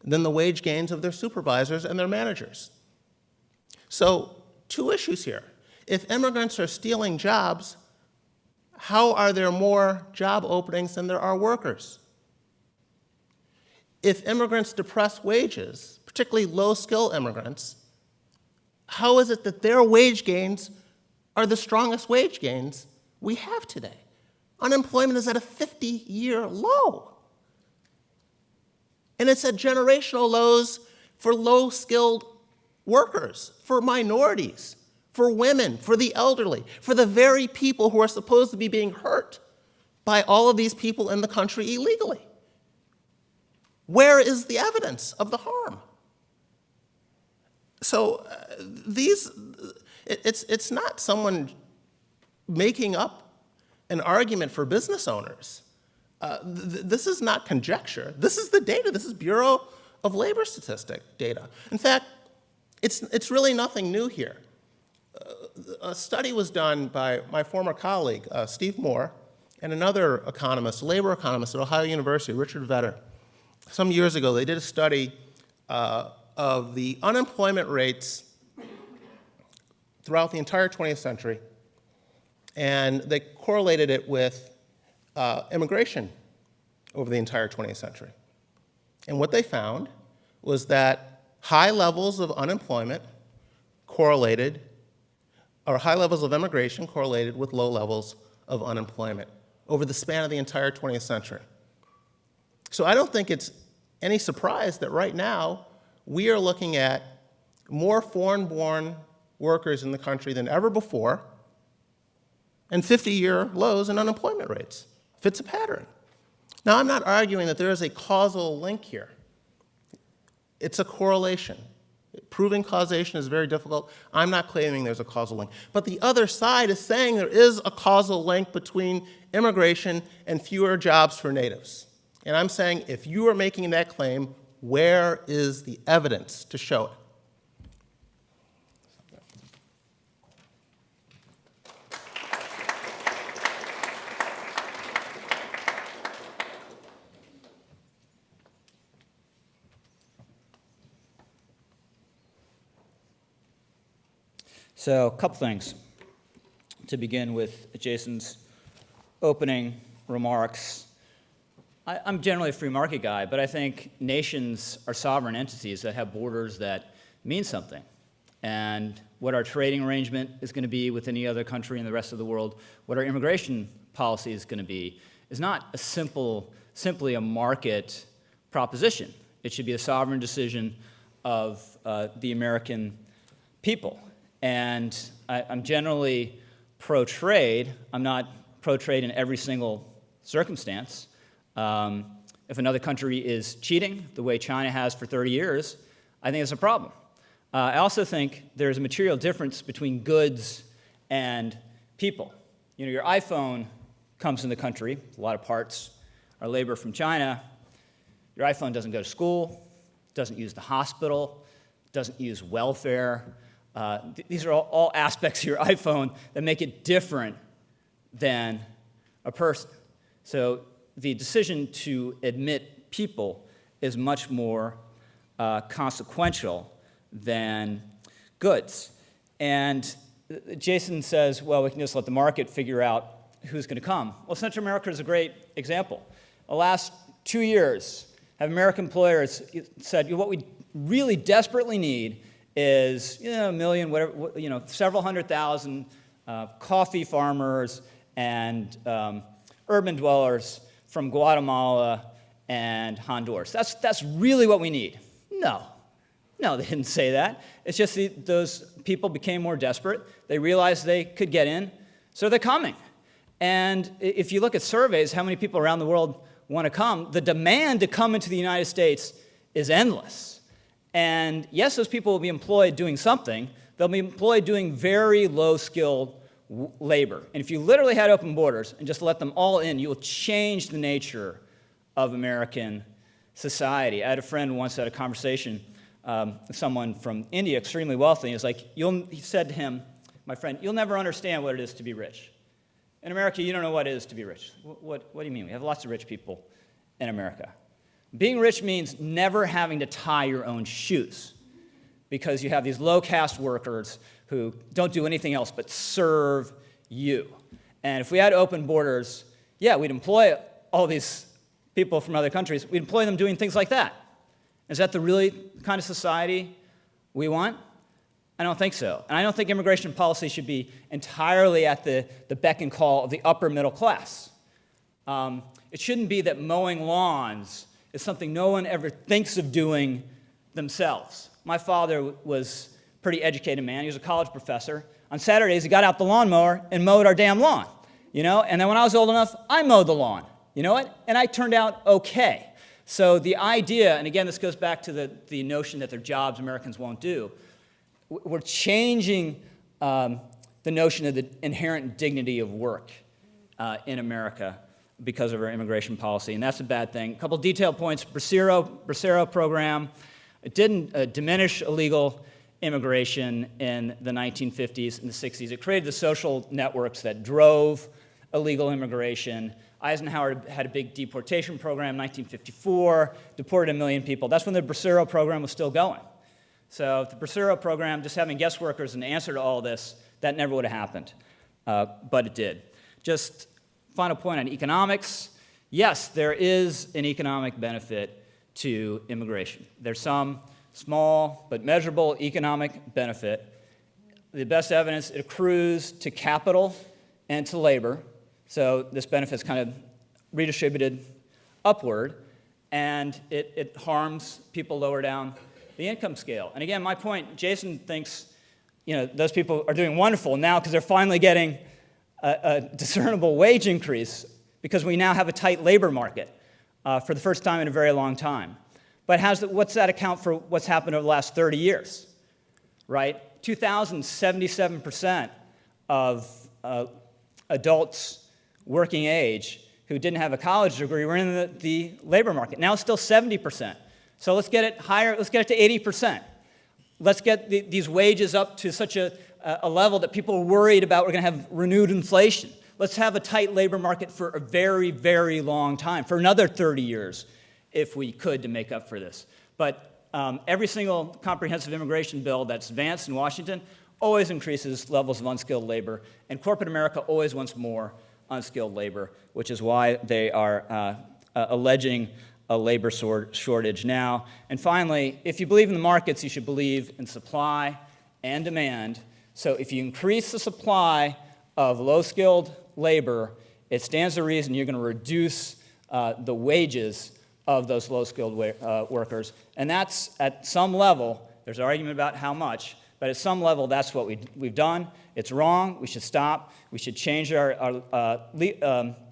than the wage gains of their supervisors and their managers. So, two issues here. If immigrants are stealing jobs, how are there more job openings than there are workers? If immigrants depress wages, particularly low-skill immigrants, how is it that their wage gains are the strongest wage gains we have today? Unemployment is at a 50-year low. And it's at generational lows for low-skilled workers, for minorities, for women, for the elderly, for the very people who are supposed to be being hurt by all of these people in the country illegally. Where is the evidence of the harm? So it's not someone making up an argument for business owners. This is not conjecture. This is the data. This is Bureau of Labor Statistic data. In fact, it's really nothing new here. A study was done by my former colleague, Steve Moore, and another economist, a labor economist at Ohio University, Richard Vedder. Some years ago, they did a study of the unemployment rates throughout the entire 20th century, and they correlated it with immigration over the entire 20th century. And what they found was that high levels of unemployment correlated, or high levels of immigration correlated with low levels of unemployment over the span of the entire 20th century. So I don't think it's any surprise that right now we are looking at more foreign-born workers in the country than ever before, and 50-year lows in unemployment rates. Fits a pattern. Now, I'm not arguing that there is a causal link here. It's a correlation. Proving causation is very difficult. I'm not claiming there's a causal link. But the other side is saying there is a causal link between immigration and fewer jobs for natives. And I'm saying if you are making that claim, where is the evidence to show it? So a couple things to begin with Jason's opening remarks. I'm generally a free market guy, but I think nations are sovereign entities that have borders that mean something. And what our trading arrangement is going to be with any other country in the rest of the world, what our immigration policy is going to be, is not simply a market proposition. It should be a sovereign decision of the American people. And I'm generally pro-trade. I'm not pro-trade in every single circumstance. If another country is cheating the way China has for 30 years, I think it's a problem. I also think there's a material difference between goods and people. You know, your iPhone comes in the country, a lot of parts are labor from China. Your iPhone doesn't go to school, doesn't use the hospital, doesn't use welfare. These are all aspects of your iPhone that make it different than a person. So the decision to admit people is much more consequential than goods. And Jason says, well, we can just let the market figure out who's going to come. Well, Central America is a great example. The last 2 years, have American employers said, what we really desperately need is a million, whatever, several 100,000 coffee farmers and urban dwellers from Guatemala and Honduras. That's really what we need. No, they didn't say that. It's just those people became more desperate. They realized they could get in, so they're coming. And if you look at surveys, how many people around the world want to come, the demand to come into the United States is endless. And yes, those people will be employed doing something. They'll be employed doing very low-skilled labor. And if you literally had open borders and just let them all in, you will change the nature of American society. I had a friend once had a conversation with someone from India, extremely wealthy, and he said to him, my friend, you'll never understand what it is to be rich. In America, you don't know what it is to be rich. What do you mean? We have lots of rich people in America. Being rich means never having to tie your own shoes, because you have these low-caste workers who don't do anything else but serve you. And if we had open borders, yeah, we'd employ all these people from other countries. We'd employ them doing things like that. Is that the really kind of society we want? I don't think so. And I don't think immigration policy should be entirely at the beck and call of the upper middle class. It shouldn't be that mowing lawns is something no one ever thinks of doing themselves. My father was a pretty educated man. He was a college professor. On Saturdays, he got out the lawnmower and mowed our damn lawn, And then when I was old enough, I mowed the lawn, And I turned out okay. So the idea, and again, this goes back to the notion that there are jobs Americans won't do. We're changing the notion of the inherent dignity of work in America because of our immigration policy, and that's a bad thing. A couple detailed points. Bracero program. It didn't diminish illegal immigration in the 1950s and the 60s. It created the social networks that drove illegal immigration. Eisenhower had a big deportation program in 1954, deported 1 million people. That's when the Bracero program was still going. So if the Bracero program, just having guest workers an answer to all this, that never would have happened, but it did. Just final point on economics. Yes, there is an economic benefit to immigration. There's some small but measurable economic benefit. The best evidence, it accrues to capital and to labor. So this benefit is kind of redistributed upward, and it harms people lower down the income scale. And again, my point, Jason thinks, those people are doing wonderful now because they're finally getting a discernible wage increase because we now have a tight labor market for the first time in a very long time. But what's that account for what's happened over the last 30 years, right? 77% of adults working age who didn't have a college degree were in the labor market. Now it's still 70%. So let's get it higher, let's get it to 80%. Let's get these wages up to such a level that people are worried about we're going to have renewed inflation. Let's have a tight labor market for a very, very long time, for another 30 years, if we could, to make up for this. But every single comprehensive immigration bill that's advanced in Washington always increases levels of unskilled labor, and corporate America always wants more unskilled labor, which is why they are alleging a labor shortage now. And finally, if you believe in the markets, you should believe in supply and demand. So if you increase the supply of low-skilled labor, it stands to reason you're going to reduce the wages of those low-skilled workers. And that's, at some level, there's an argument about how much, but at some level, that's what we've done. It's wrong. We should stop. We should change our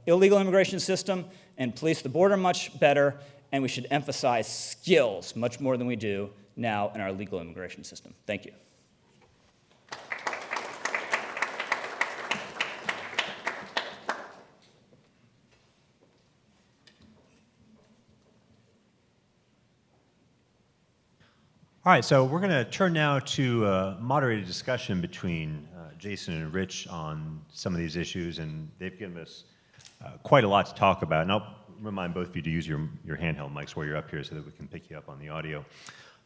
illegal immigration system and police the border much better, and we should emphasize skills much more than we do now in our legal immigration system. Thank you. All right, so we're going to turn now to a moderated discussion between Jason and Rich on some of these issues, and they've given us quite a lot to talk about. And I'll remind both of you to use your handheld mics while you're up here so that we can pick you up on the audio.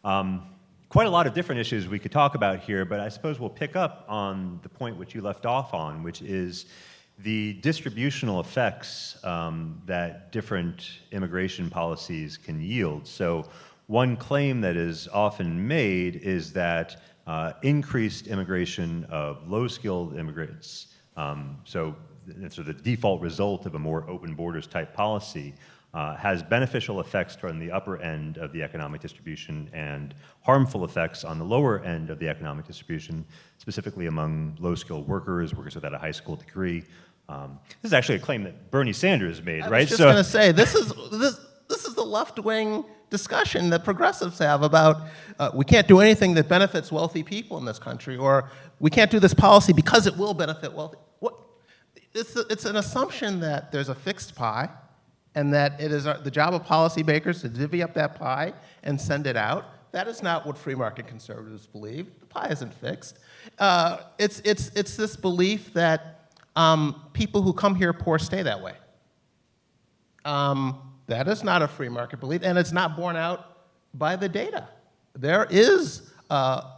Quite a lot of different issues we could talk about here, but I suppose we'll pick up on the point which you left off on, which is the distributional effects that different immigration policies can yield. So one claim that is often made is that increased immigration of low-skilled immigrants, so the default result of a more open borders type policy, has beneficial effects toward the upper end of the economic distribution and harmful effects on the lower end of the economic distribution, specifically among low-skilled workers without a high school degree. This is actually a claim that Bernie Sanders made, right? I was just going to say, this is the left-wing discussion that progressives have about we can't do anything that benefits wealthy people in this country, or we can't do this policy because it will benefit wealthy. It's an assumption that there's a fixed pie, and that it is the job of policymakers to divvy up that pie and send it out. That is not what free market conservatives believe. The pie isn't fixed. It's this belief that people who come here poor stay that way. That is not a free market belief, and it's not borne out by the data. There is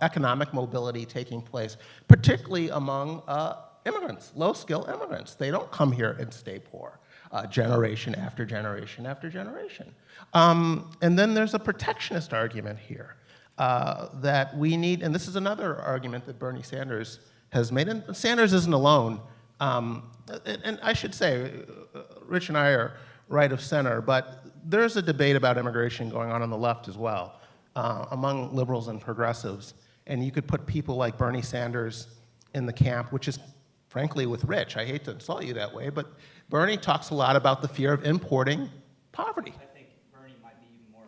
economic mobility taking place, particularly among immigrants, low-skill immigrants. They don't come here and stay poor, generation after generation after generation. And then there's a protectionist argument here that we need, and this is another argument that Bernie Sanders has made, and Sanders isn't alone. And I should say, Rich and I are right of center, but there's a debate about immigration going on the left as well, among liberals and progressives. And you could put people like Bernie Sanders in the camp, which is frankly with Rich. I hate to insult you that way, but Bernie talks a lot about the fear of importing poverty. I think Bernie might be even more.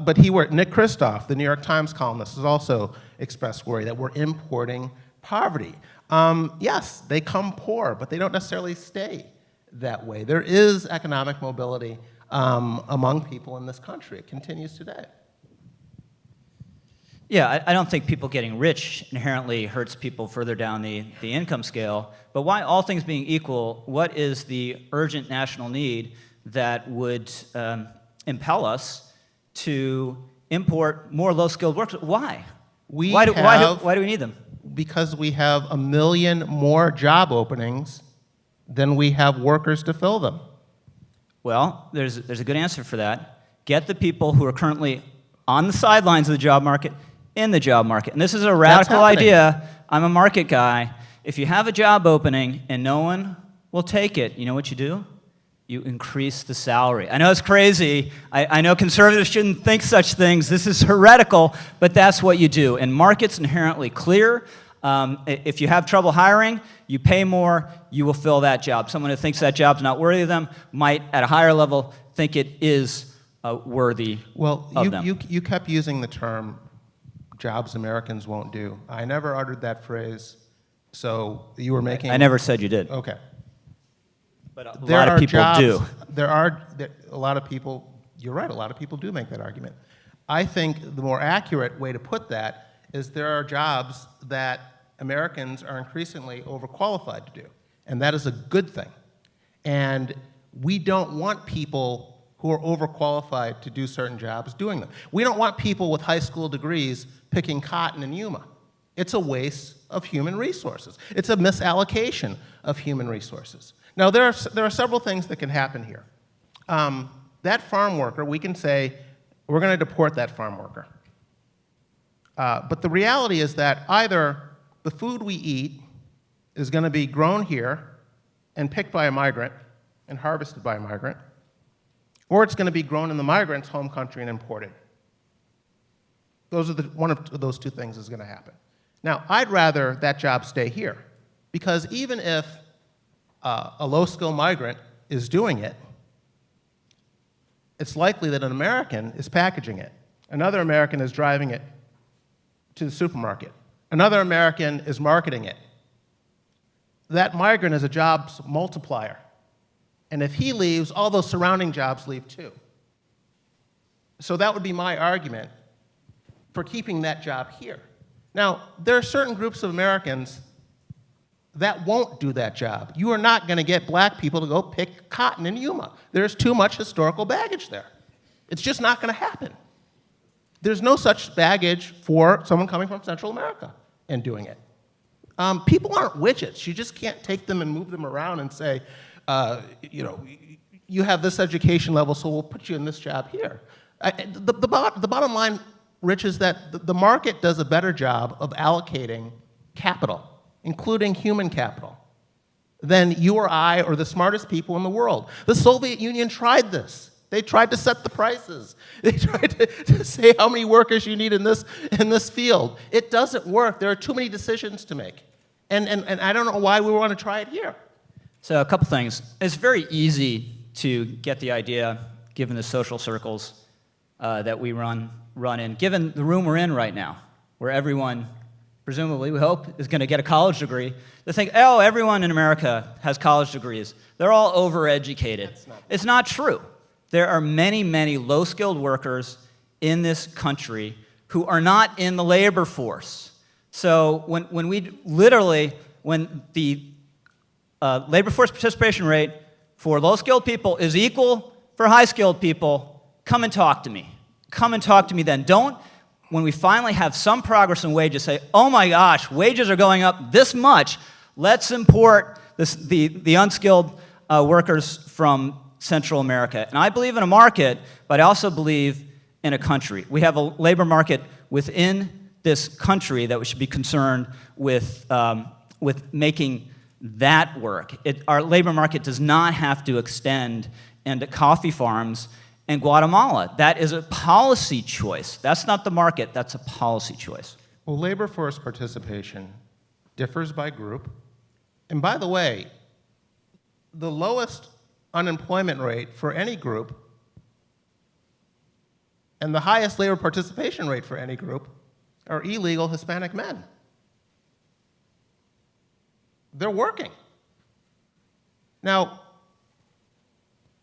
But Nick Kristof, the New York Times columnist, has also expressed worry that we're importing poverty. Yes, they come poor, but they don't necessarily stay that way. There is economic mobility among people in this country. It continues today. Yeah, I don't think people getting rich inherently hurts people further down the income scale, but why, all things being equal, what is the urgent national need that would impel us to import more low-skilled workers. Why? We Why do we need them? Because we have 1 million more job openings than we have workers to fill them. Well, there's a good answer for that. Get the people who are currently on the sidelines of the job market in the job market. And this is a radical idea. I'm a market guy. If you have a job opening and no one will take it, you know what you do? You increase the salary. I know it's crazy. I know conservatives shouldn't think such things. This is heretical, but that's what you do. And market's inherently clear. If you have trouble hiring, you pay more, you will fill that job. Someone who thinks that job's not worthy of them might, at a higher level, think it is worthy of them. You kept using the term jobs Americans won't do. I never uttered that phrase, so you were making... I never said you did. Okay. But a lot of people do. A lot of people, you're right, a lot of people do make that argument. I think the more accurate way to put that is there are jobs that Americans are increasingly overqualified to do, and that is a good thing. And we don't want people who are overqualified to do certain jobs doing them. We don't want people with high school degrees picking cotton in Yuma. It's a waste of human resources. It's a misallocation of human resources. Now, there are several things that can happen here. That farm worker, we can say, we're going to deport that farm worker. But the reality is that either the food we eat is going to be grown here and picked by a migrant and harvested by a migrant, or it's going to be grown in the migrant's home country and imported. One of those two things is going to happen. Now, I'd rather that job stay here, because even if a low-skill migrant is doing it, it's likely that an American is packaging it. Another American is driving it to the supermarket. Another American is marketing it. That migrant is a jobs multiplier. And if he leaves, all those surrounding jobs leave too. So that would be my argument for keeping that job here. Now, there are certain groups of Americans that won't do that job. You are not going to get black people to go pick cotton in Yuma. There's too much historical baggage there. It's just not going to happen. There's no such baggage for someone coming from Central America and doing it. People aren't widgets. You just can't take them and move them around and say, you have this education level, so we'll put you in this job here. The bottom line, Rich, is that the market does a better job of allocating capital, including human capital, than you or I or the smartest people in the world. The Soviet Union tried this. They tried to set the prices. They tried to say how many workers you need in this field. It doesn't work. There are too many decisions to make. And I don't know why we want to try it here. So a couple things. It's very easy to get the idea, given the social circles that we run in, given the room we're in right now, where everyone, presumably, we hope, is going to get a college degree, to think, oh, everyone in America has college degrees. They're all overeducated. It's not true. There are many, many low-skilled workers in this country who are not in the labor force. So when the labor force participation rate for low-skilled people is equal for high-skilled people, come and talk to me. Come and talk to me then. Don't, when we finally have some progress in wages, say, oh my gosh, wages are going up this much, let's import the unskilled workers from Central America. And I believe in a market, but I also believe in a country. We have a labor market within this country that we should be concerned with making that work. Our labor market does not have to extend into coffee farms in Guatemala. That is a policy choice. That's not the market, that's a policy choice. Well, labor force participation differs by group. And by the way, the lowest unemployment rate for any group and the highest labor participation rate for any group are illegal Hispanic men. They're working. Now,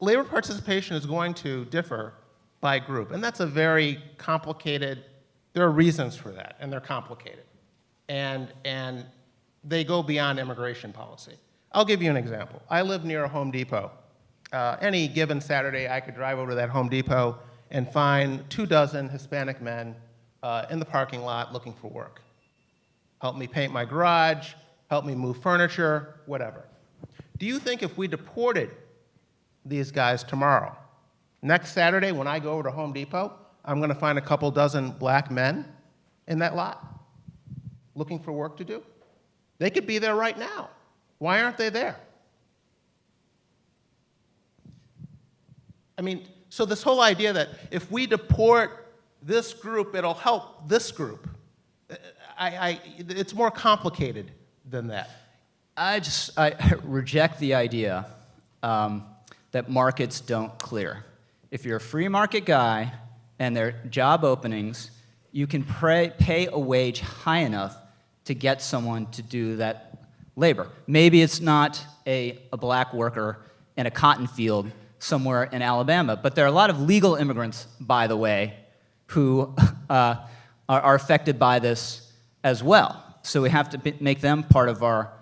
labor participation is going to differ by group, and that's a very complicated, there are reasons for that, and they're complicated. And they go beyond immigration policy. I'll give you an example. I live near a Home Depot. Any given Saturday, I could drive over to that Home Depot and find 24 Hispanic men in the parking lot looking for work. Help me paint my garage, help me move furniture, whatever. Do you think if we deported these guys tomorrow, next Saturday when I go over to Home Depot, I'm going to find a couple dozen black men in that lot looking for work to do? They could be there right now. Why aren't they there? I mean, so this whole idea that if we deport this group, it'll help this group, it's more complicated than that. I reject the idea that markets don't clear. If you're a free market guy and there are job openings, you can pay a wage high enough to get someone to do that labor. Maybe it's not a black worker in a cotton field somewhere in Alabama, but there are a lot of legal immigrants, by the way, who are affected by this as well. So we have to make them part of our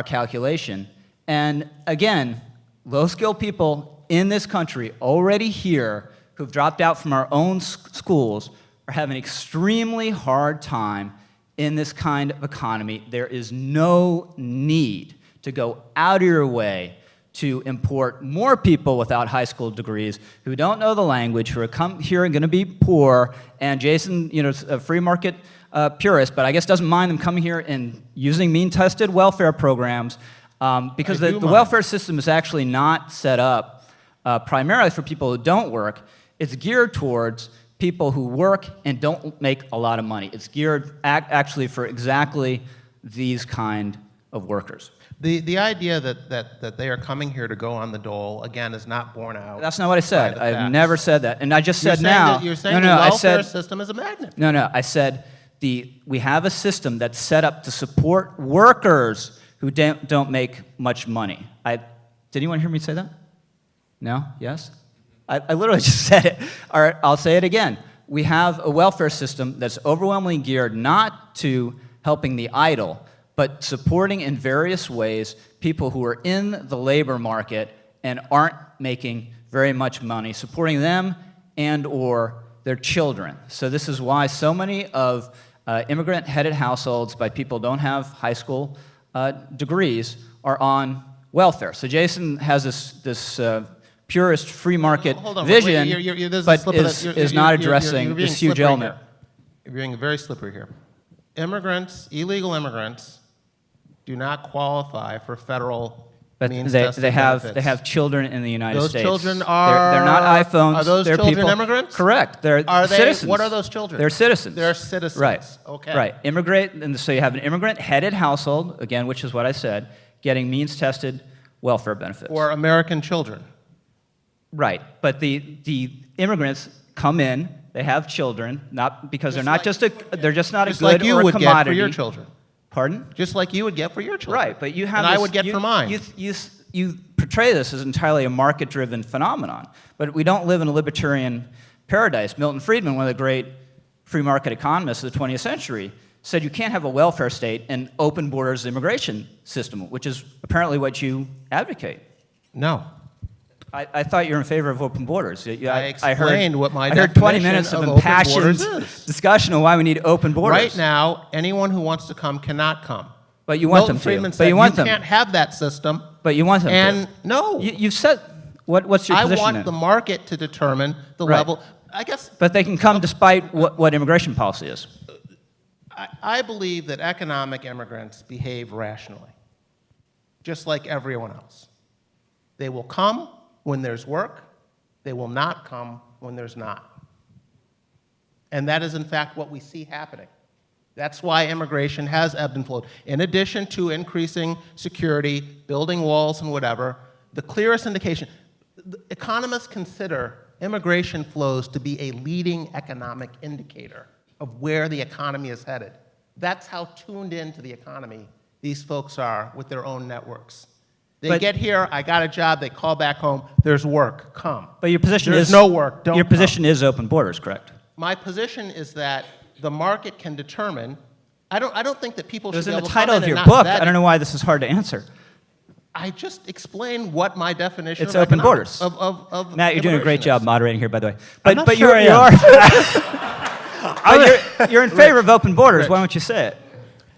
calculation. And again, low-skilled people in this country already here who've dropped out from our own schools are having an extremely hard time in this kind of economy. There is no need to go out of your way to import more people without high school degrees who don't know the language, who are come here and going to be poor. And Jason, is a free market purist, but I guess doesn't mind them coming here and using mean-tested welfare programs because the welfare system is actually not set up primarily for people who don't work. It's geared towards people who work and don't make a lot of money. It's geared actually for exactly these kind of workers. The idea that they are coming here to go on the dole, again, is not borne out. That's not what I said. by the I've facts. never said that. And I just said now. You're saying the I welfare said, system is a magnet. No, I said we have a system that's set up to support workers who don't make much money. Did anyone hear me say that? No? Yes? I literally just said it. All right, I'll say it again. We have a welfare system that's overwhelmingly geared not to helping the idle, but supporting in various ways people who are in the labor market and aren't making very much money, supporting them and or their children. So this is why so many of immigrant-headed households by people who don't have high school degrees are on welfare. So Jason has this purist free market vision, but is not addressing this huge element. You're being very slippery here. Immigrants, illegal immigrants, do not qualify for federal means tested benefits. They have children in the United States. Those children are... They're not iPhones. Are those they're children people, immigrants? Correct. They're citizens. What are those children? They're citizens. They're citizens. Right. Okay. Right. And so you have an immigrant-headed household, again, which is what I said, getting means-tested welfare benefits. Or American children. Right. But the immigrants come in, they have children, not because they're not just a good or a commodity. Just like you would get for your children. Pardon? Just like you would get for your children. Right, but you have and I would get for mine. You portray this as entirely a market-driven phenomenon, but we don't live in a libertarian paradise. Milton Friedman, one of the great free market economists of the 20th century, said you can't have a welfare state and open borders immigration system, which is apparently what you advocate. No. I thought you were in favor of open borders. I explained what my I heard 20 definition minutes of of open impassioned borders is. discussion on why we need open borders. Right now, anyone who wants to come cannot come. But you want Milton them to. Friedman But said you want them. can't have that system. But you want them And to. no. You've said, what's your position I want then? the market to determine the Right. level. I guess But they can come despite what immigration policy is. I believe that economic immigrants behave rationally, just like everyone else. They will come when there's work. They will not come when there's not. And that is, in fact, what we see happening. That's why immigration has ebbed and flowed. In addition to increasing security, building walls and whatever, the clearest indication, economists consider immigration flows to be a leading economic indicator of where the economy is headed. That's how tuned into the economy these folks are with their own networks. They get here, I got a job, they call back home, there's work, come. But your position There's is no work, don't Your come. position is open borders, correct? My position is that the market can determine. I don't think that people It was should in be the able to title come of in your and book. not vet I don't know why this is hard to answer. I just explained what my definition It's of open economics- borders. of Matt, you're doing a great immigration job is. moderating here, by the way. I'm not But sure I you am. are. But you're in favor of open borders. Why don't you say it?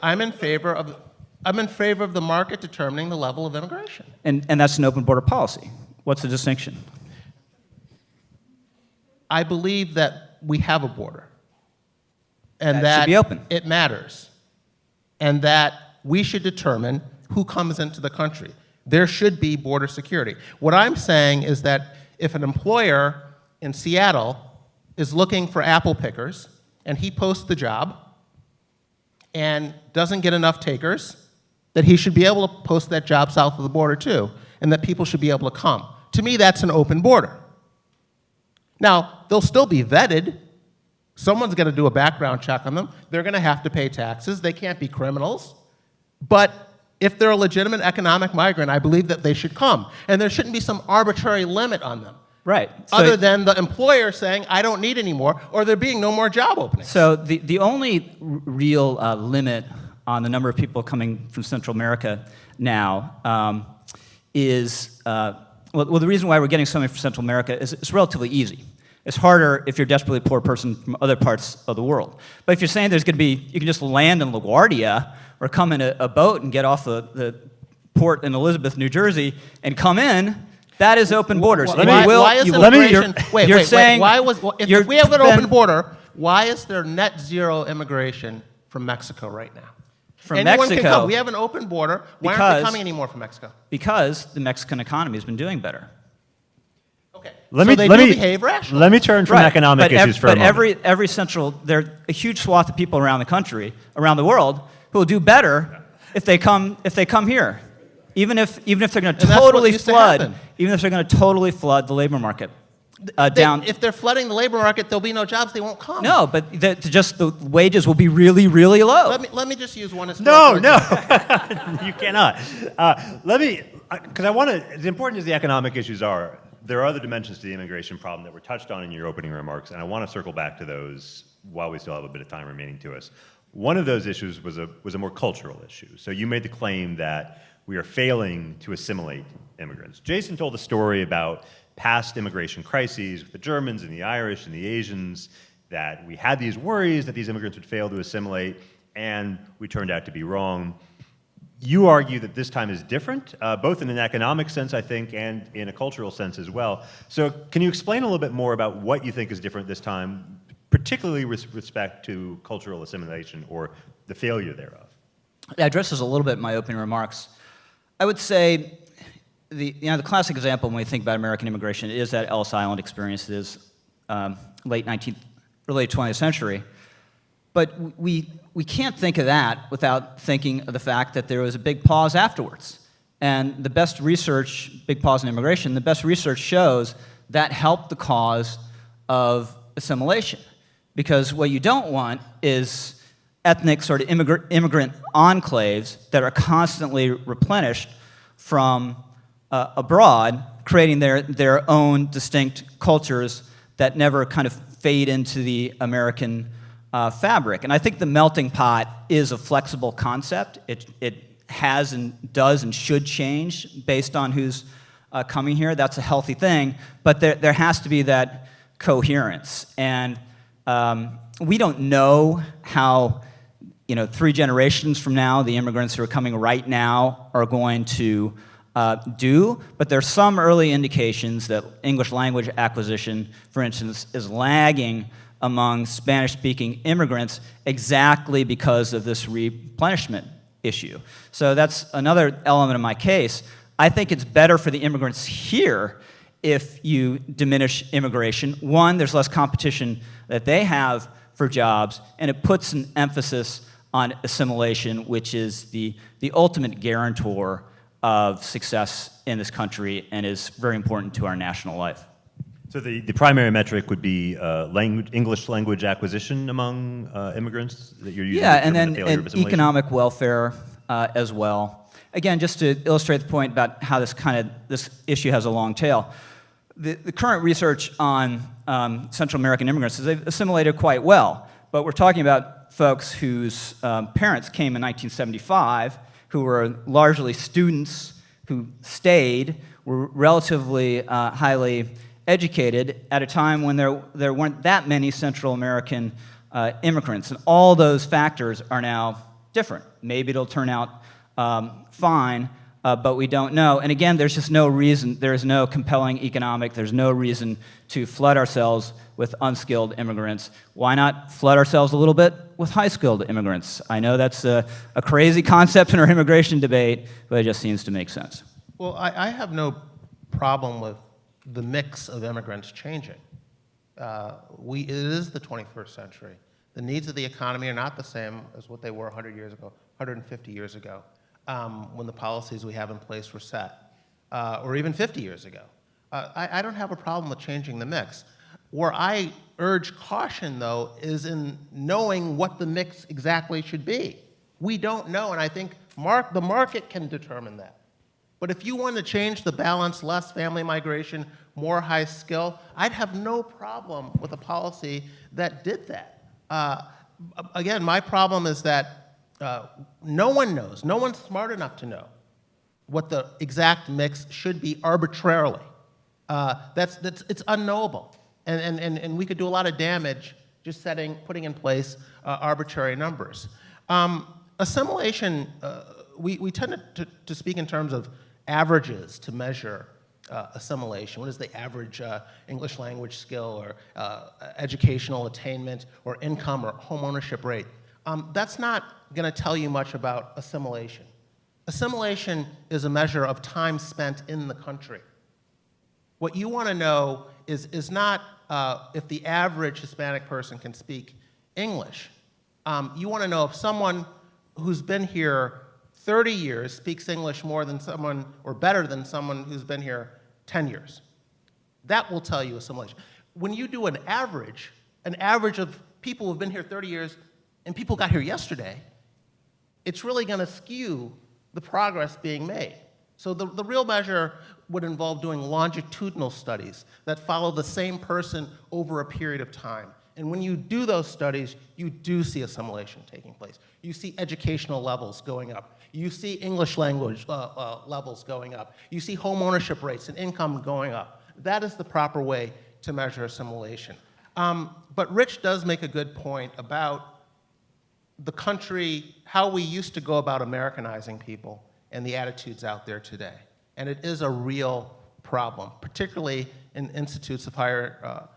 I'm in favor of the market determining the level of immigration. And that's an open border policy. What's the distinction? I believe that we have a border, and That that should be open. it matters, and that we should determine who comes into the country. There should be border security. What I'm saying is that if an employer in Seattle is looking for apple pickers, and he posts the job, and doesn't get enough takers, that he should be able to post that job south of the border too, and that people should be able to come. To me, that's an open border. Now, they'll still be vetted. Someone's going to do a background check on them. They're going to have to pay taxes. They can't be criminals. But if they're a legitimate economic migrant, I believe that they should come. And there shouldn't be some arbitrary limit on them, Right. other than the employer saying, I don't need any more, or there being no more job openings. So the only real limit on the number of people coming from Central America now is, well, the reason why we're getting so many from Central America is it's relatively easy. It's harder if you're a desperately poor person from other parts of the world. But if you're saying there's going to be, you can just land in LaGuardia or come in a boat and get off the port in Elizabeth, New Jersey, and come in, that is open borders. And you will- why is you will- immigration? Wait, you're wait, saying wait. Why was you're- if we have an then- open border? Why is there net zero immigration from Mexico right now? From Anyone can Mexico. come. We have an open border. Why aren't Because- they coming anymore from Mexico? Because the Mexican economy has been doing better. Okay. Let so me they let do me behave rationally. let me turn from economic but issues for a moment. But every central, there are a huge swath of people around the country, around the world, who will do better if they come here, even if they're going to that's what totally used to flood, happen. even if they're going to totally flood the labor market down. If they're flooding the labor market, there'll be no jobs. They won't come. No, but just the wages will be really, really low. Let me just use one No, historical no, example. you cannot. Let me, because I want to, as important as the economic issues are, there are other dimensions to the immigration problem that were touched on in your opening remarks, and I want to circle back to those while we still have a bit of time remaining to us. One of those issues was a more cultural issue. So you made the claim that we are failing to assimilate immigrants. Jason told a story about past immigration crises with the Germans and the Irish and the Asians, that we had these worries that these immigrants would fail to assimilate, and we turned out to be wrong. You argue that this time is different, both in an economic sense, I think, and in a cultural sense as well. So can you explain a little bit more about what you think is different this time, particularly with respect to cultural assimilation or the failure thereof? I addressed this a little bit in my opening remarks. I would say the classic example when we think about American immigration is that Ellis Island experience. It is late 19th, early 20th century. But we can't think of that without thinking of the fact that there was a big pause afterwards. And the best research, big pause in immigration, the best research shows that helped the cause of assimilation. Because what you don't want is ethnic sort of immigrant enclaves that are constantly replenished from abroad, creating their own distinct cultures that never kind of fade into the American fabric. And I think the melting pot is a flexible concept. It has and does and should change based on who's coming here. That's a healthy thing. But there has to be that coherence. And we don't know how, 3 generations from now, the immigrants who are coming right now are going to do, but there's some early indications that English language acquisition, for instance, is lagging among Spanish-speaking immigrants exactly because of this replenishment issue. So that's another element of my case. I think it's better for the immigrants here if you diminish immigration. One, there's less competition that they have for jobs, and it puts an emphasis on assimilation, which is the ultimate guarantor of success in this country and is very important to our national life. So the primary metric would be English language acquisition among immigrants that you're using? Yeah, to and determine then the failure of assimilation? economic welfare as well. Again, just to illustrate the point about how this issue has a long tail. The current research on Central American immigrants is they've assimilated quite well, but we're talking about folks whose parents came in 1975, who were largely students who stayed were relatively highly educated at a time when there weren't that many Central American immigrants. And all those factors are now different. Maybe it'll turn out fine, but we don't know. And again, there's just no reason, there's no compelling economic, there's no reason to flood ourselves with unskilled immigrants. Why not flood ourselves a little bit with high-skilled immigrants? I know that's a crazy concept in our immigration debate, but it just seems to make sense. Well, I have no problem with the mix of immigrants changing. It is the 21st century. The needs of the economy are not the same as what they were 100 years ago, 150 years ago, when the policies we have in place were set, or even 50 years ago. I don't have a problem with changing the mix. Where I urge caution, though, is in knowing what the mix exactly should be. We don't know, and I think the market can determine that. But if you want to change the balance, less family migration, more high skill, I'd have no problem with a policy that did that. Again, my problem is that no one knows, no one's smart enough to know what the exact mix should be arbitrarily. It's unknowable. And we could do a lot of damage just putting in place arbitrary numbers. Assimilation, we tend to speak in terms of averages to measure assimilation. What is the average English language skill or educational attainment or income or home ownership rate? That's not going to tell you much about assimilation. Assimilation is a measure of time spent in the country. What you want to know is not if the average Hispanic person can speak English. You want to know if someone who's been here 30 years speaks English more than someone, or better than someone who's been here 10 years. That will tell you assimilation. When you do an average of people who've been here 30 years and people got here yesterday, it's really going to skew the progress being made. So the real measure would involve doing longitudinal studies that follow the same person over a period of time. And when you do those studies, you do see assimilation taking place. You see educational levels going up. You see English language levels going up. You see home ownership rates and income going up. That is the proper way to measure assimilation. But Rich does make a good point about the country, how we used to go about Americanizing people and the attitudes out there today. And it is a real problem, particularly in institutes of higher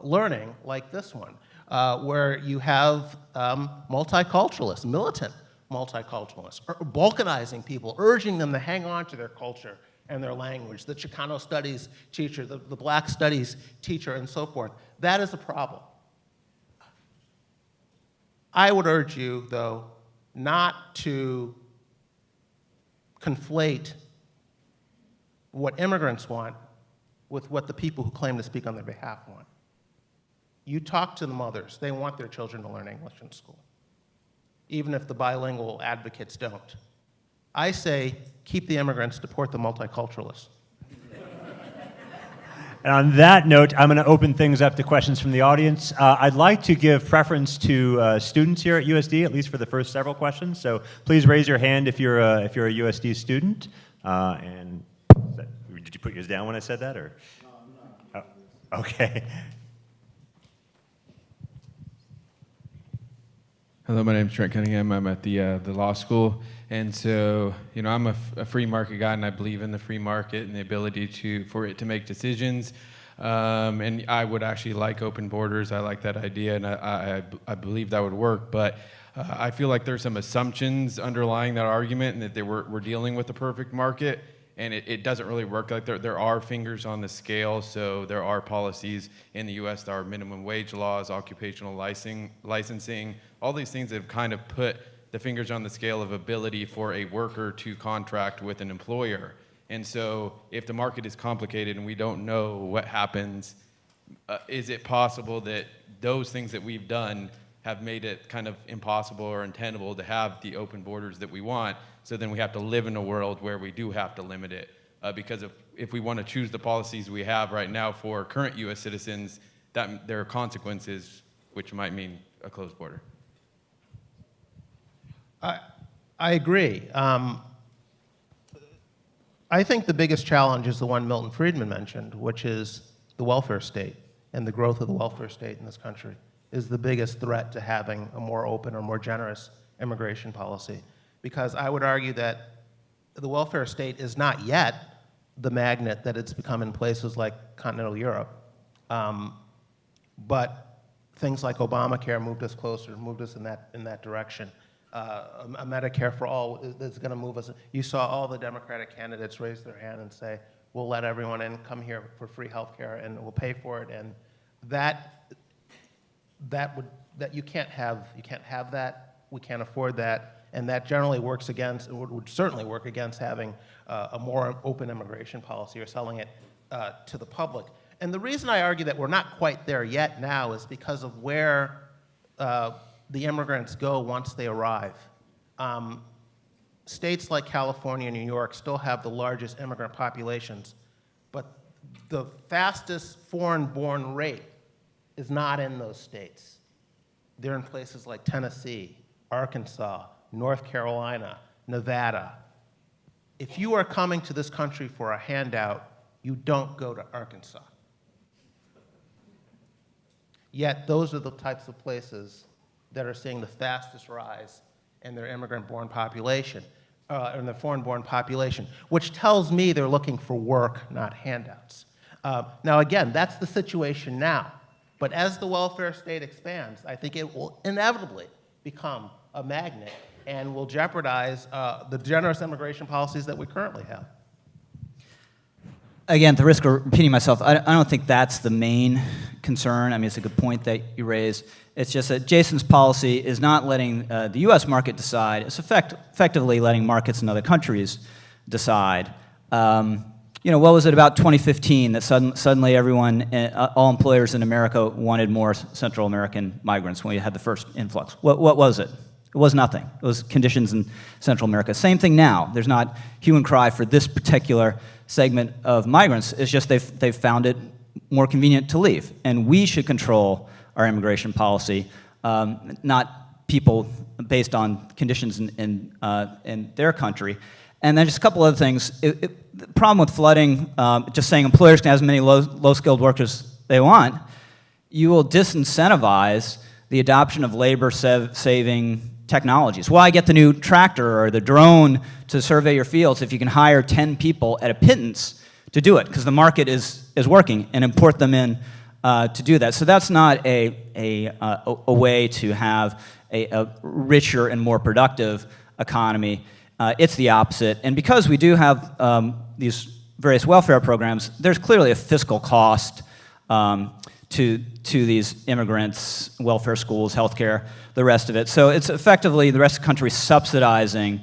learning like this one, where you have multiculturalists, militant multiculturalists, balkanizing people, urging them to hang on to their culture and their language, the Chicano studies teacher, the black studies teacher, and so forth. That is a problem. I would urge you, though, not to conflate what immigrants want with what the people who claim to speak on their behalf want. You talk to the mothers. They want their children to learn English in school, even if the bilingual advocates don't. I say, keep the immigrants, deport the multiculturalists. And on that note, I'm going to open things up to questions from the audience. I'd like to give preference to students here at USD, at least for the first several questions. So please raise your hand if you're a USD student. Did you put yours down when I said that, or? No, oh, okay. Hello, my name is Trent Cunningham. I'm at the law school, and so I'm a free market guy, and I believe in the free market and the ability for it to make decisions. And I would actually like open borders. I like that idea, and I believe that would work. But I feel like there's some assumptions underlying that argument, and that we're dealing with the perfect market. And it doesn't really work like there are fingers on the scale. So there are policies in the U.S. There are minimum wage laws, occupational licensing, all these things that have kind of put the fingers on the scale of ability for a worker to contract with an employer. And so if the market is complicated and we don't know what happens, is it possible that those things that we've done have made it kind of impossible or untenable to have the open borders that we want? So then we have to live in a world where we do have to limit it. Because if we want to choose the policies we have right now for current U.S. citizens, that there are consequences, which might mean a closed border. I agree. I think the biggest challenge is the one Milton Friedman mentioned, which is the welfare state, and the growth of the welfare state in this country is the biggest threat to having a more open or more generous immigration policy. Because I would argue that the welfare state is not yet the magnet that it's become in places like continental Europe. But things like Obamacare moved us closer, moved us in that direction. A Medicare for all is going to move us. You saw all the Democratic candidates raise their hand and say, we'll let everyone in, come here for free health care, and we'll pay for it. And that you can't have that. We can't afford that. And that generally works against, would certainly work against having a more open immigration policy or selling it to the public. And the reason I argue that we're not quite there yet now is because of where the immigrants go once they arrive. States like California and New York still have the largest immigrant populations, but the fastest foreign-born rate is not in those states. They're in places like Tennessee, Arkansas, North Carolina, Nevada. If you are coming to this country for a handout, you don't go to Arkansas. Yet those are the types of places that are seeing the fastest rise in their immigrant-born population, in the foreign-born population, which tells me they're looking for work, not handouts. Now again, that's the situation now. But as the welfare state expands, I think it will inevitably become a magnet and will jeopardize the generous immigration policies that we currently have. Again, at the risk of repeating myself, I don't think that's the main concern. I mean, it's a good point that you raised. It's just that Jason's policy is not letting the U.S. market decide. It's effectively letting markets in other countries decide. You know, what was it about 2015 that suddenly everyone, all employers in America wanted more Central American migrants when we had the first influx? What was it? It was nothing. It was conditions in Central America. Same thing now. There's not hue and cry for this particular segment of migrants. It's just they've found it more convenient to leave. And we should control our immigration policy, not people based on conditions in their country. And then just a couple other things. The problem with flooding, just saying employers can have as many low-skilled workers they want, you will disincentivize the adoption of labor-saving technologies. Why get the new tractor or the drone to survey your fields if you can hire 10 people at a pittance to do it, because the market is working, and import them in to do that. So that's not a way to have a richer and more productive economy. It's the opposite. And because we do have these various welfare programs, there's clearly a fiscal cost to these immigrants, welfare schools, healthcare, the rest of it. So it's effectively the rest of the country subsidizing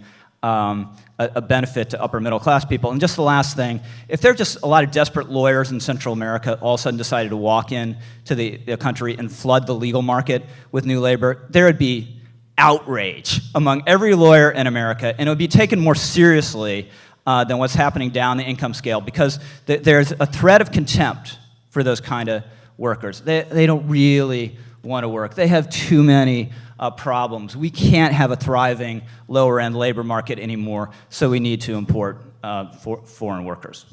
a benefit to upper middle class people. And just the last thing, if there are just a lot of desperate lawyers in Central America all of a sudden decided to walk in to the country and flood the legal market with new labor, there would be outrage among every lawyer in America, and it would be taken more seriously than what's happening down the income scale, because there's a threat of contempt for those kind of workers. They don't really want to work. They have too many problems. We can't have a thriving lower-end labor market anymore, so we need to import foreign workers.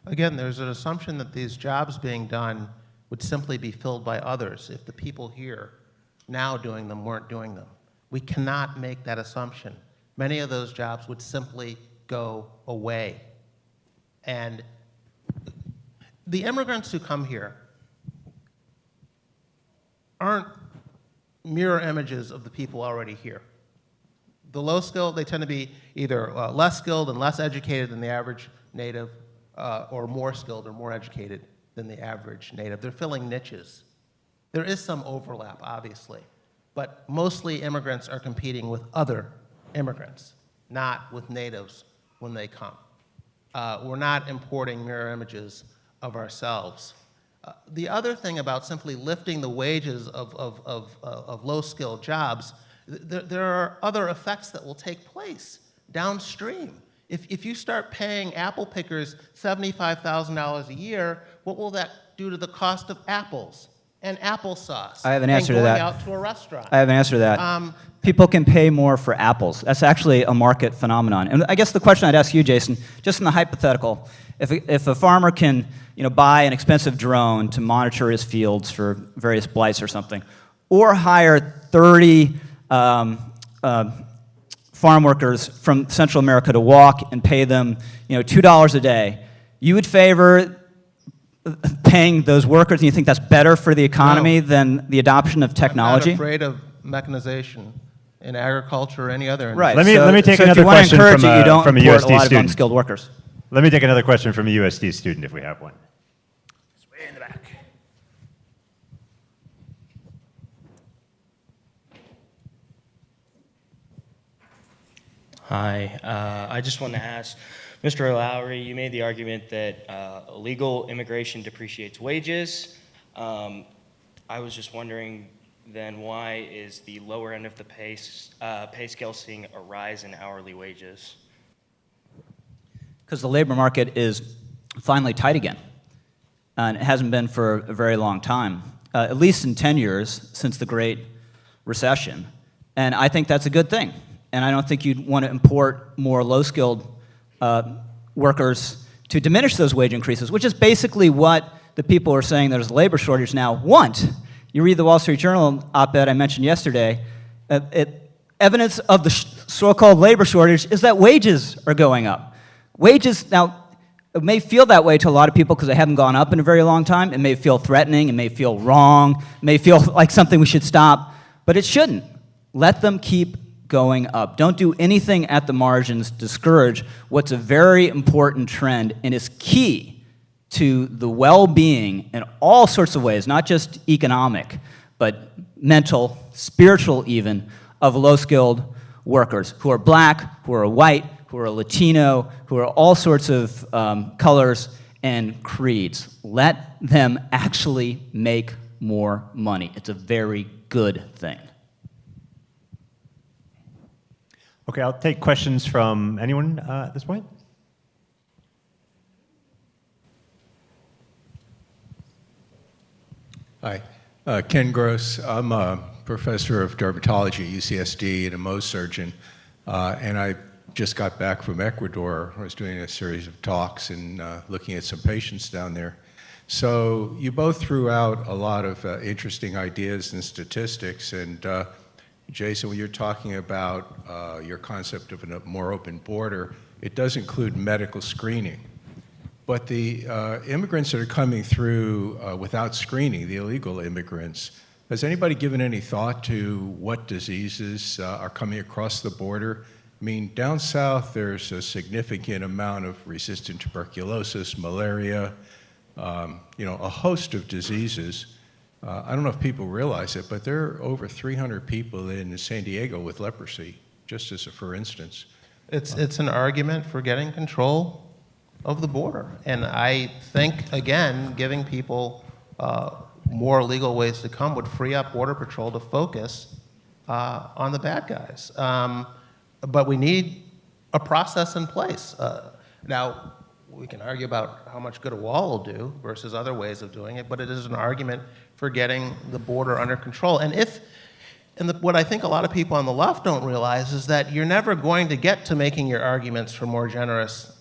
Again, there's an assumption that these jobs being done would simply be filled by others if the people here now doing them weren't doing them. We cannot make that assumption. Many of those jobs would simply go away. And the immigrants who come here aren't mirror images of the people already here. The low skilled, they tend to be either less skilled and less educated than the average native, or more skilled or more educated than the average native. They're filling niches. There is some overlap, obviously, but mostly immigrants are competing with other immigrants, not with natives when they come. We're not importing mirror images of ourselves. The other thing about simply lifting the wages of low-skilled jobs, there are other effects that will take place downstream. If you start paying apple pickers $75,000 a year, what will that do to the cost of apples and applesauce. I have an answer to and that. going out to a restaurant. I have an answer to that. People can pay more for apples. That's actually a market phenomenon. And I guess the question I'd ask you, Jason, just in the hypothetical, if a farmer can buy an expensive drone to monitor his fields for various blights or something, or hire 30 farm workers from Central America to walk and pay them $2 a day, you would favor paying those workers, and you think that's better for the economy than the adoption of technology? I'm not afraid of mechanization in agriculture or any other industry. Right. Let me take so another if you want to question encourage from it, you don't from a import USD a lot of student. unskilled workers. Let me take another question from a USD student if we have one. It's way in the back. Hi, I just want to ask, Mr. Lowry, you made the argument that illegal immigration depreciates wages. I was just wondering then why is the lower end of the pay scale seeing a rise in hourly wages? Because the labor market is finally tight again, and it hasn't been for a very long time, at least in 10 years since the Great Recession. And I think that's a good thing. And I don't think you'd want to import more low-skilled workers to diminish those wage increases, which is basically what the people who are saying there's a labor shortage now want. You read the Wall Street Journal op-ed I mentioned yesterday, evidence of the so-called labor shortage is that wages are going up. Wages, now, it may feel that way to a lot of people because they haven't gone up in a very long time. It may feel threatening, it may feel wrong, it may feel like something we should stop, but it shouldn't. Let them keep going up. Don't do anything at the margins to discourage what's a very important trend and is key to the well-being in all sorts of ways, not just economic, but mental, spiritual even, of low-skilled workers who are black, who are white, who are Latino, who are all sorts of colors and creeds. Let them actually make more money. It's a very good thing. Okay, I'll take questions from anyone at this point. Hi, Ken Gross. I'm a professor of dermatology at UCSD and a Mohs surgeon, and I just got back from Ecuador. I was doing a series of talks and looking at some patients down there. So you both threw out a lot of interesting ideas and statistics, and Jason, when you're talking about your concept of a more open border, it does include medical screening. But the immigrants that are coming through without screening, the illegal immigrants, has anybody given any thought to what diseases are coming across the border? I mean, down south, there's a significant amount of resistant tuberculosis, malaria, a host of diseases. I don't know if people realize it, but there are over 300 people in San Diego with leprosy, just as a for instance. It's an argument for getting control of the border. And I think, again, giving people more legal ways to come would free up Border Patrol to focus on the bad guys. But we need a process in place. Now, we can argue about how much good a wall will do versus other ways of doing it, but it is an argument for getting the border under control. What I think a lot of people on the left don't realize is that you're never going to get to making your arguments for more generous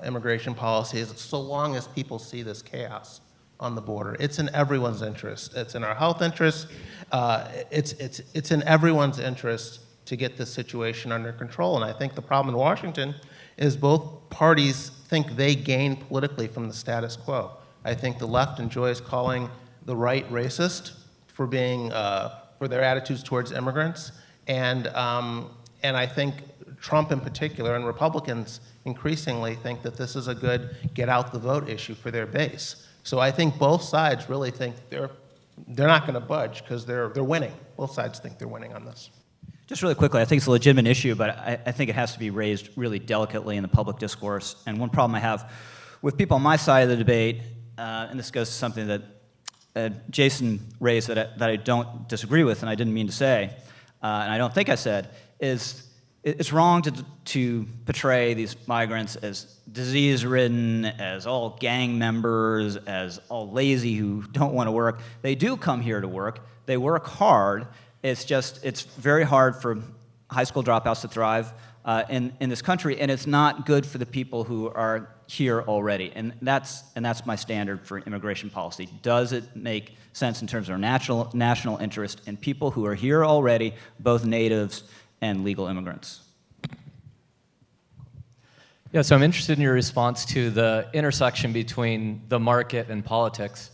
immigration policies so long as people see this chaos on the border. It's in everyone's interest. It's in our health interest. It's in everyone's interest to get this situation under control. And I think the problem in Washington is both parties think they gain politically from the status quo. I think the left enjoys calling the right racist for being for their attitudes towards immigrants, and I think Trump in particular and Republicans increasingly think that this is a good get out the vote issue for their base. So I think both sides really think they're not going to budge because they're winning. Both sides think they're winning on this. Just really quickly, I think it's a legitimate issue, but I think it has to be raised really delicately in the public discourse. And one problem I have with people on my side of the debate, and this goes to something that Jason raised that I don't disagree with, and I didn't mean to say, and I don't think I said, is it's wrong to portray these migrants as disease-ridden, as all gang members, as all lazy who don't want to work. They do come here to work. They work hard. It's very hard for high school dropouts to thrive in this country, and it's not good for the people who are here already. And that's my standard for immigration policy. Does it make sense in terms of our national interest in people who are here already, both natives and legal immigrants? Yeah, so I'm interested in your response to the intersection between the market and politics.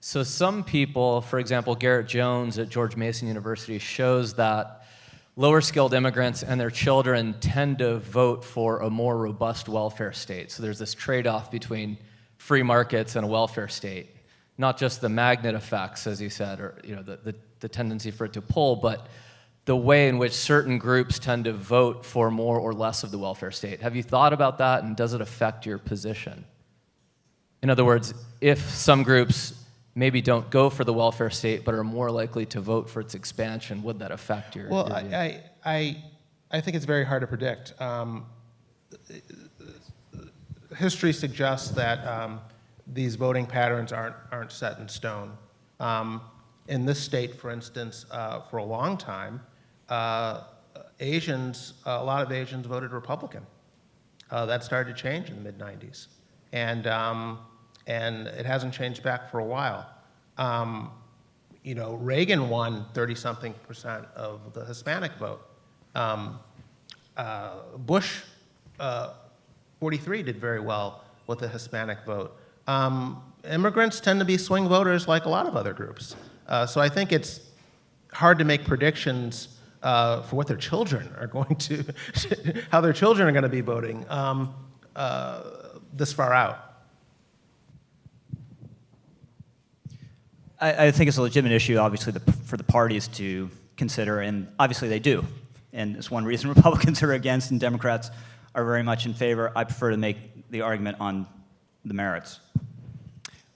So some people, for example, Garrett Jones at George Mason University shows that lower skilled immigrants and their children tend to vote for a more robust welfare state. So there's this trade-off between free markets and a welfare state. Not just the magnet effects, as you said, or the tendency for it to pull, but the way in which certain groups tend to vote for more or less of the welfare state. Have you thought about that, and does it affect your position? In other words, if some groups maybe don't go for the welfare state but are more likely to vote for its expansion, would that affect your Well, your view? I think it's very hard to predict. History suggests that these voting patterns aren't set in stone. In this state, for instance, for a long time, Asians, a lot of Asians voted Republican. That started to change in the mid-'90s, and it hasn't changed back for a while. Reagan won 30-something% of the Hispanic vote. Bush, 43, did very well with the Hispanic vote. Immigrants tend to be swing voters like a lot of other groups. So I think it's hard to make predictions for what their children are going to, how their children are going to be voting this far out. I think it's a legitimate issue, obviously, for the parties to consider, and obviously they do. And it's one reason Republicans are against and Democrats are very much in favor. I prefer to make the argument on the merits.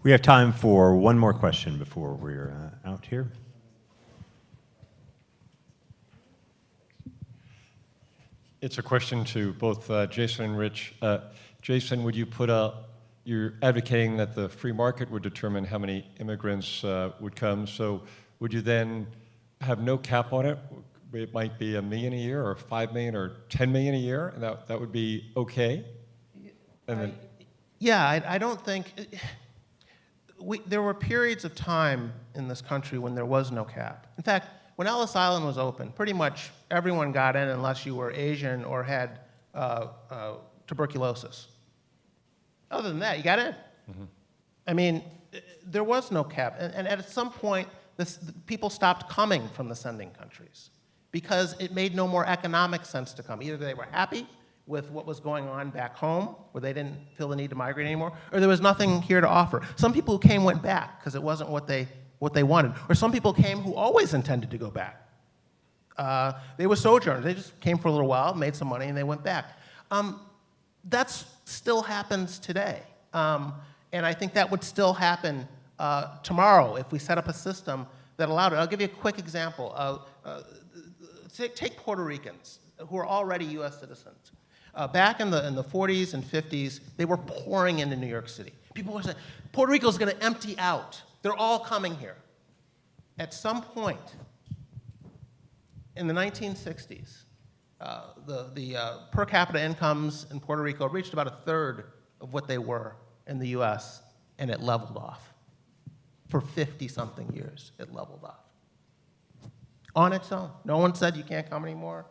We have time for one more question before we're out here. It's a question to both Jason and Rich. Jason, would you you're advocating that the free market would determine how many immigrants would come, so would you then have no cap on it? It might be 1 million a year, or 5 million, or 10 million a year, and that would be okay? And then, I don't think, there were periods of time in this country when there was no cap. In fact, when Ellis Island was open, pretty much everyone got in unless you were Asian or had tuberculosis. Other than that, you got in. Mm-hmm. I mean, there was no cap. And at some point, people stopped coming from the sending countries because it made no more economic sense to come. Either they were happy with what was going on back home, where they didn't feel the need to migrate anymore, or there was nothing here to offer. Some people who came went back because it wasn't what they wanted. Or some people came who always intended to go back. They were sojourners. They just came for a little while, made some money, and they went back. That still happens today. And I think that would still happen tomorrow if we set up a system that allowed it. I'll give you a quick example. Take Puerto Ricans, who are already U.S. citizens. Back in the 40s and 50s, they were pouring into New York City. People were saying, Puerto Rico's going to empty out. They're all coming here. At some point in the 1960s, the per capita incomes in Puerto Rico reached about 1/3 of what they were in the U.S., and it leveled off. For 50-something years, it leveled off. On its own. No one said you can't come anymore.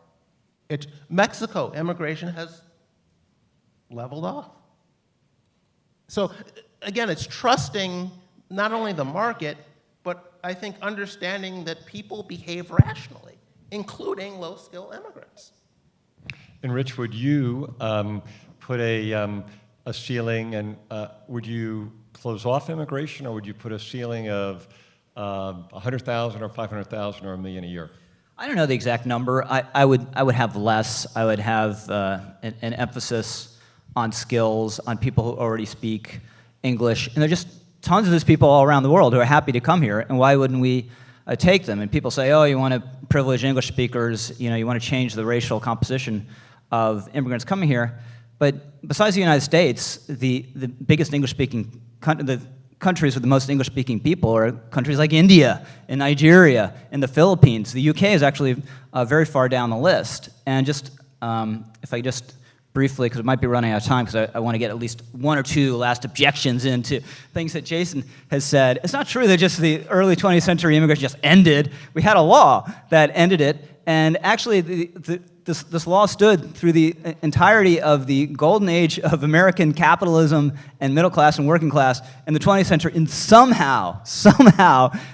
Mexico, immigration has leveled off. So again, it's trusting not only the market, but I think understanding that people behave rationally, including low-skill immigrants. and Rich, would you put a ceiling, and would you close off immigration, or would you put a ceiling of 100,000 or 500,000 or 1 million a year? I don't know the exact number. I would have less. I would have an emphasis on skills, on people who already speak English. And there are just tons of those people all around the world who are happy to come here. And why wouldn't we take them. And people say, oh, you want to privilege English speakers, you want to change the racial composition of immigrants coming here. But besides the United States, the biggest English-speaking the countries with the most English-speaking people are countries like India and Nigeria and the Philippines. The UK is actually very far down the list. And just, if I just briefly, because it might be running out of time, because I want to get at least one or two last objections into things that Jason has said. It's not true that just the early 20th century immigration just ended. We had a law that ended it, and actually this law stood through the entirety of the golden age of American capitalism and middle class and working class in the 20th century, and somehow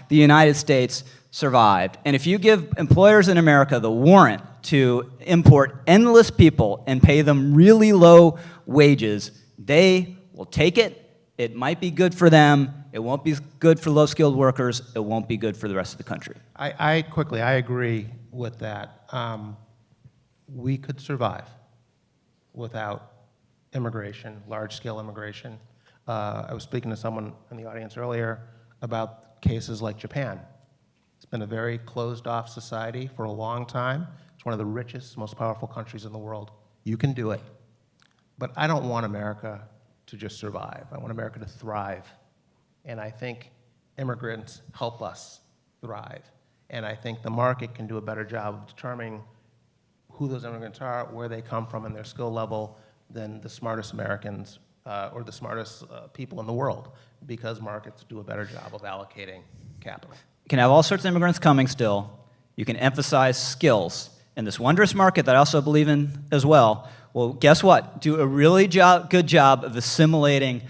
the United States survived. And if you give employers in America the warrant to import endless people and pay them really low wages, they will take it. It might be good for them. It won't be good for low-skilled workers. It won't be good for the rest of the country. I agree with that. We could survive without immigration, large-scale immigration. I was speaking to someone in the audience earlier about cases like Japan. It's been a very closed-off society for a long time. It's one of the richest, most powerful countries in the world. You can do it. But I don't want America to just survive. I want America to thrive. And I think immigrants help us thrive. And I think the market can do a better job of determining who those immigrants are, where they come from, and their skill level than the smartest Americans or the smartest people in the world, because markets do a better job of allocating capital. You can have all sorts of immigrants coming still. You can emphasize skills. And this wondrous market that I also believe in as well, well, guess what? Do a really good job of assimilating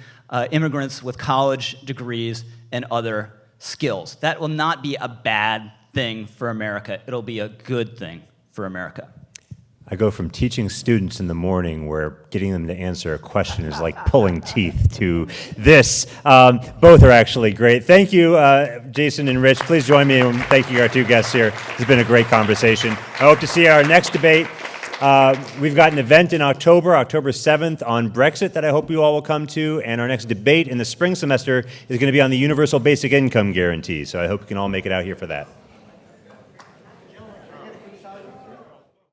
immigrants with college degrees and other skills. That will not be a bad thing for America. It'll be a good thing for America. I go from teaching students in the morning where getting them to answer a question is like pulling teeth to this. Both are actually great. Thank you, Jason and Rich. Please join me in thanking our two guests here. It's been a great conversation. I hope to see our next debate. We've got an event in October 7th, on Brexit that I hope you all will come to, and our next debate in the spring semester is going to be on the Universal Basic Income Guarantee, so I hope you can all make it out here for that.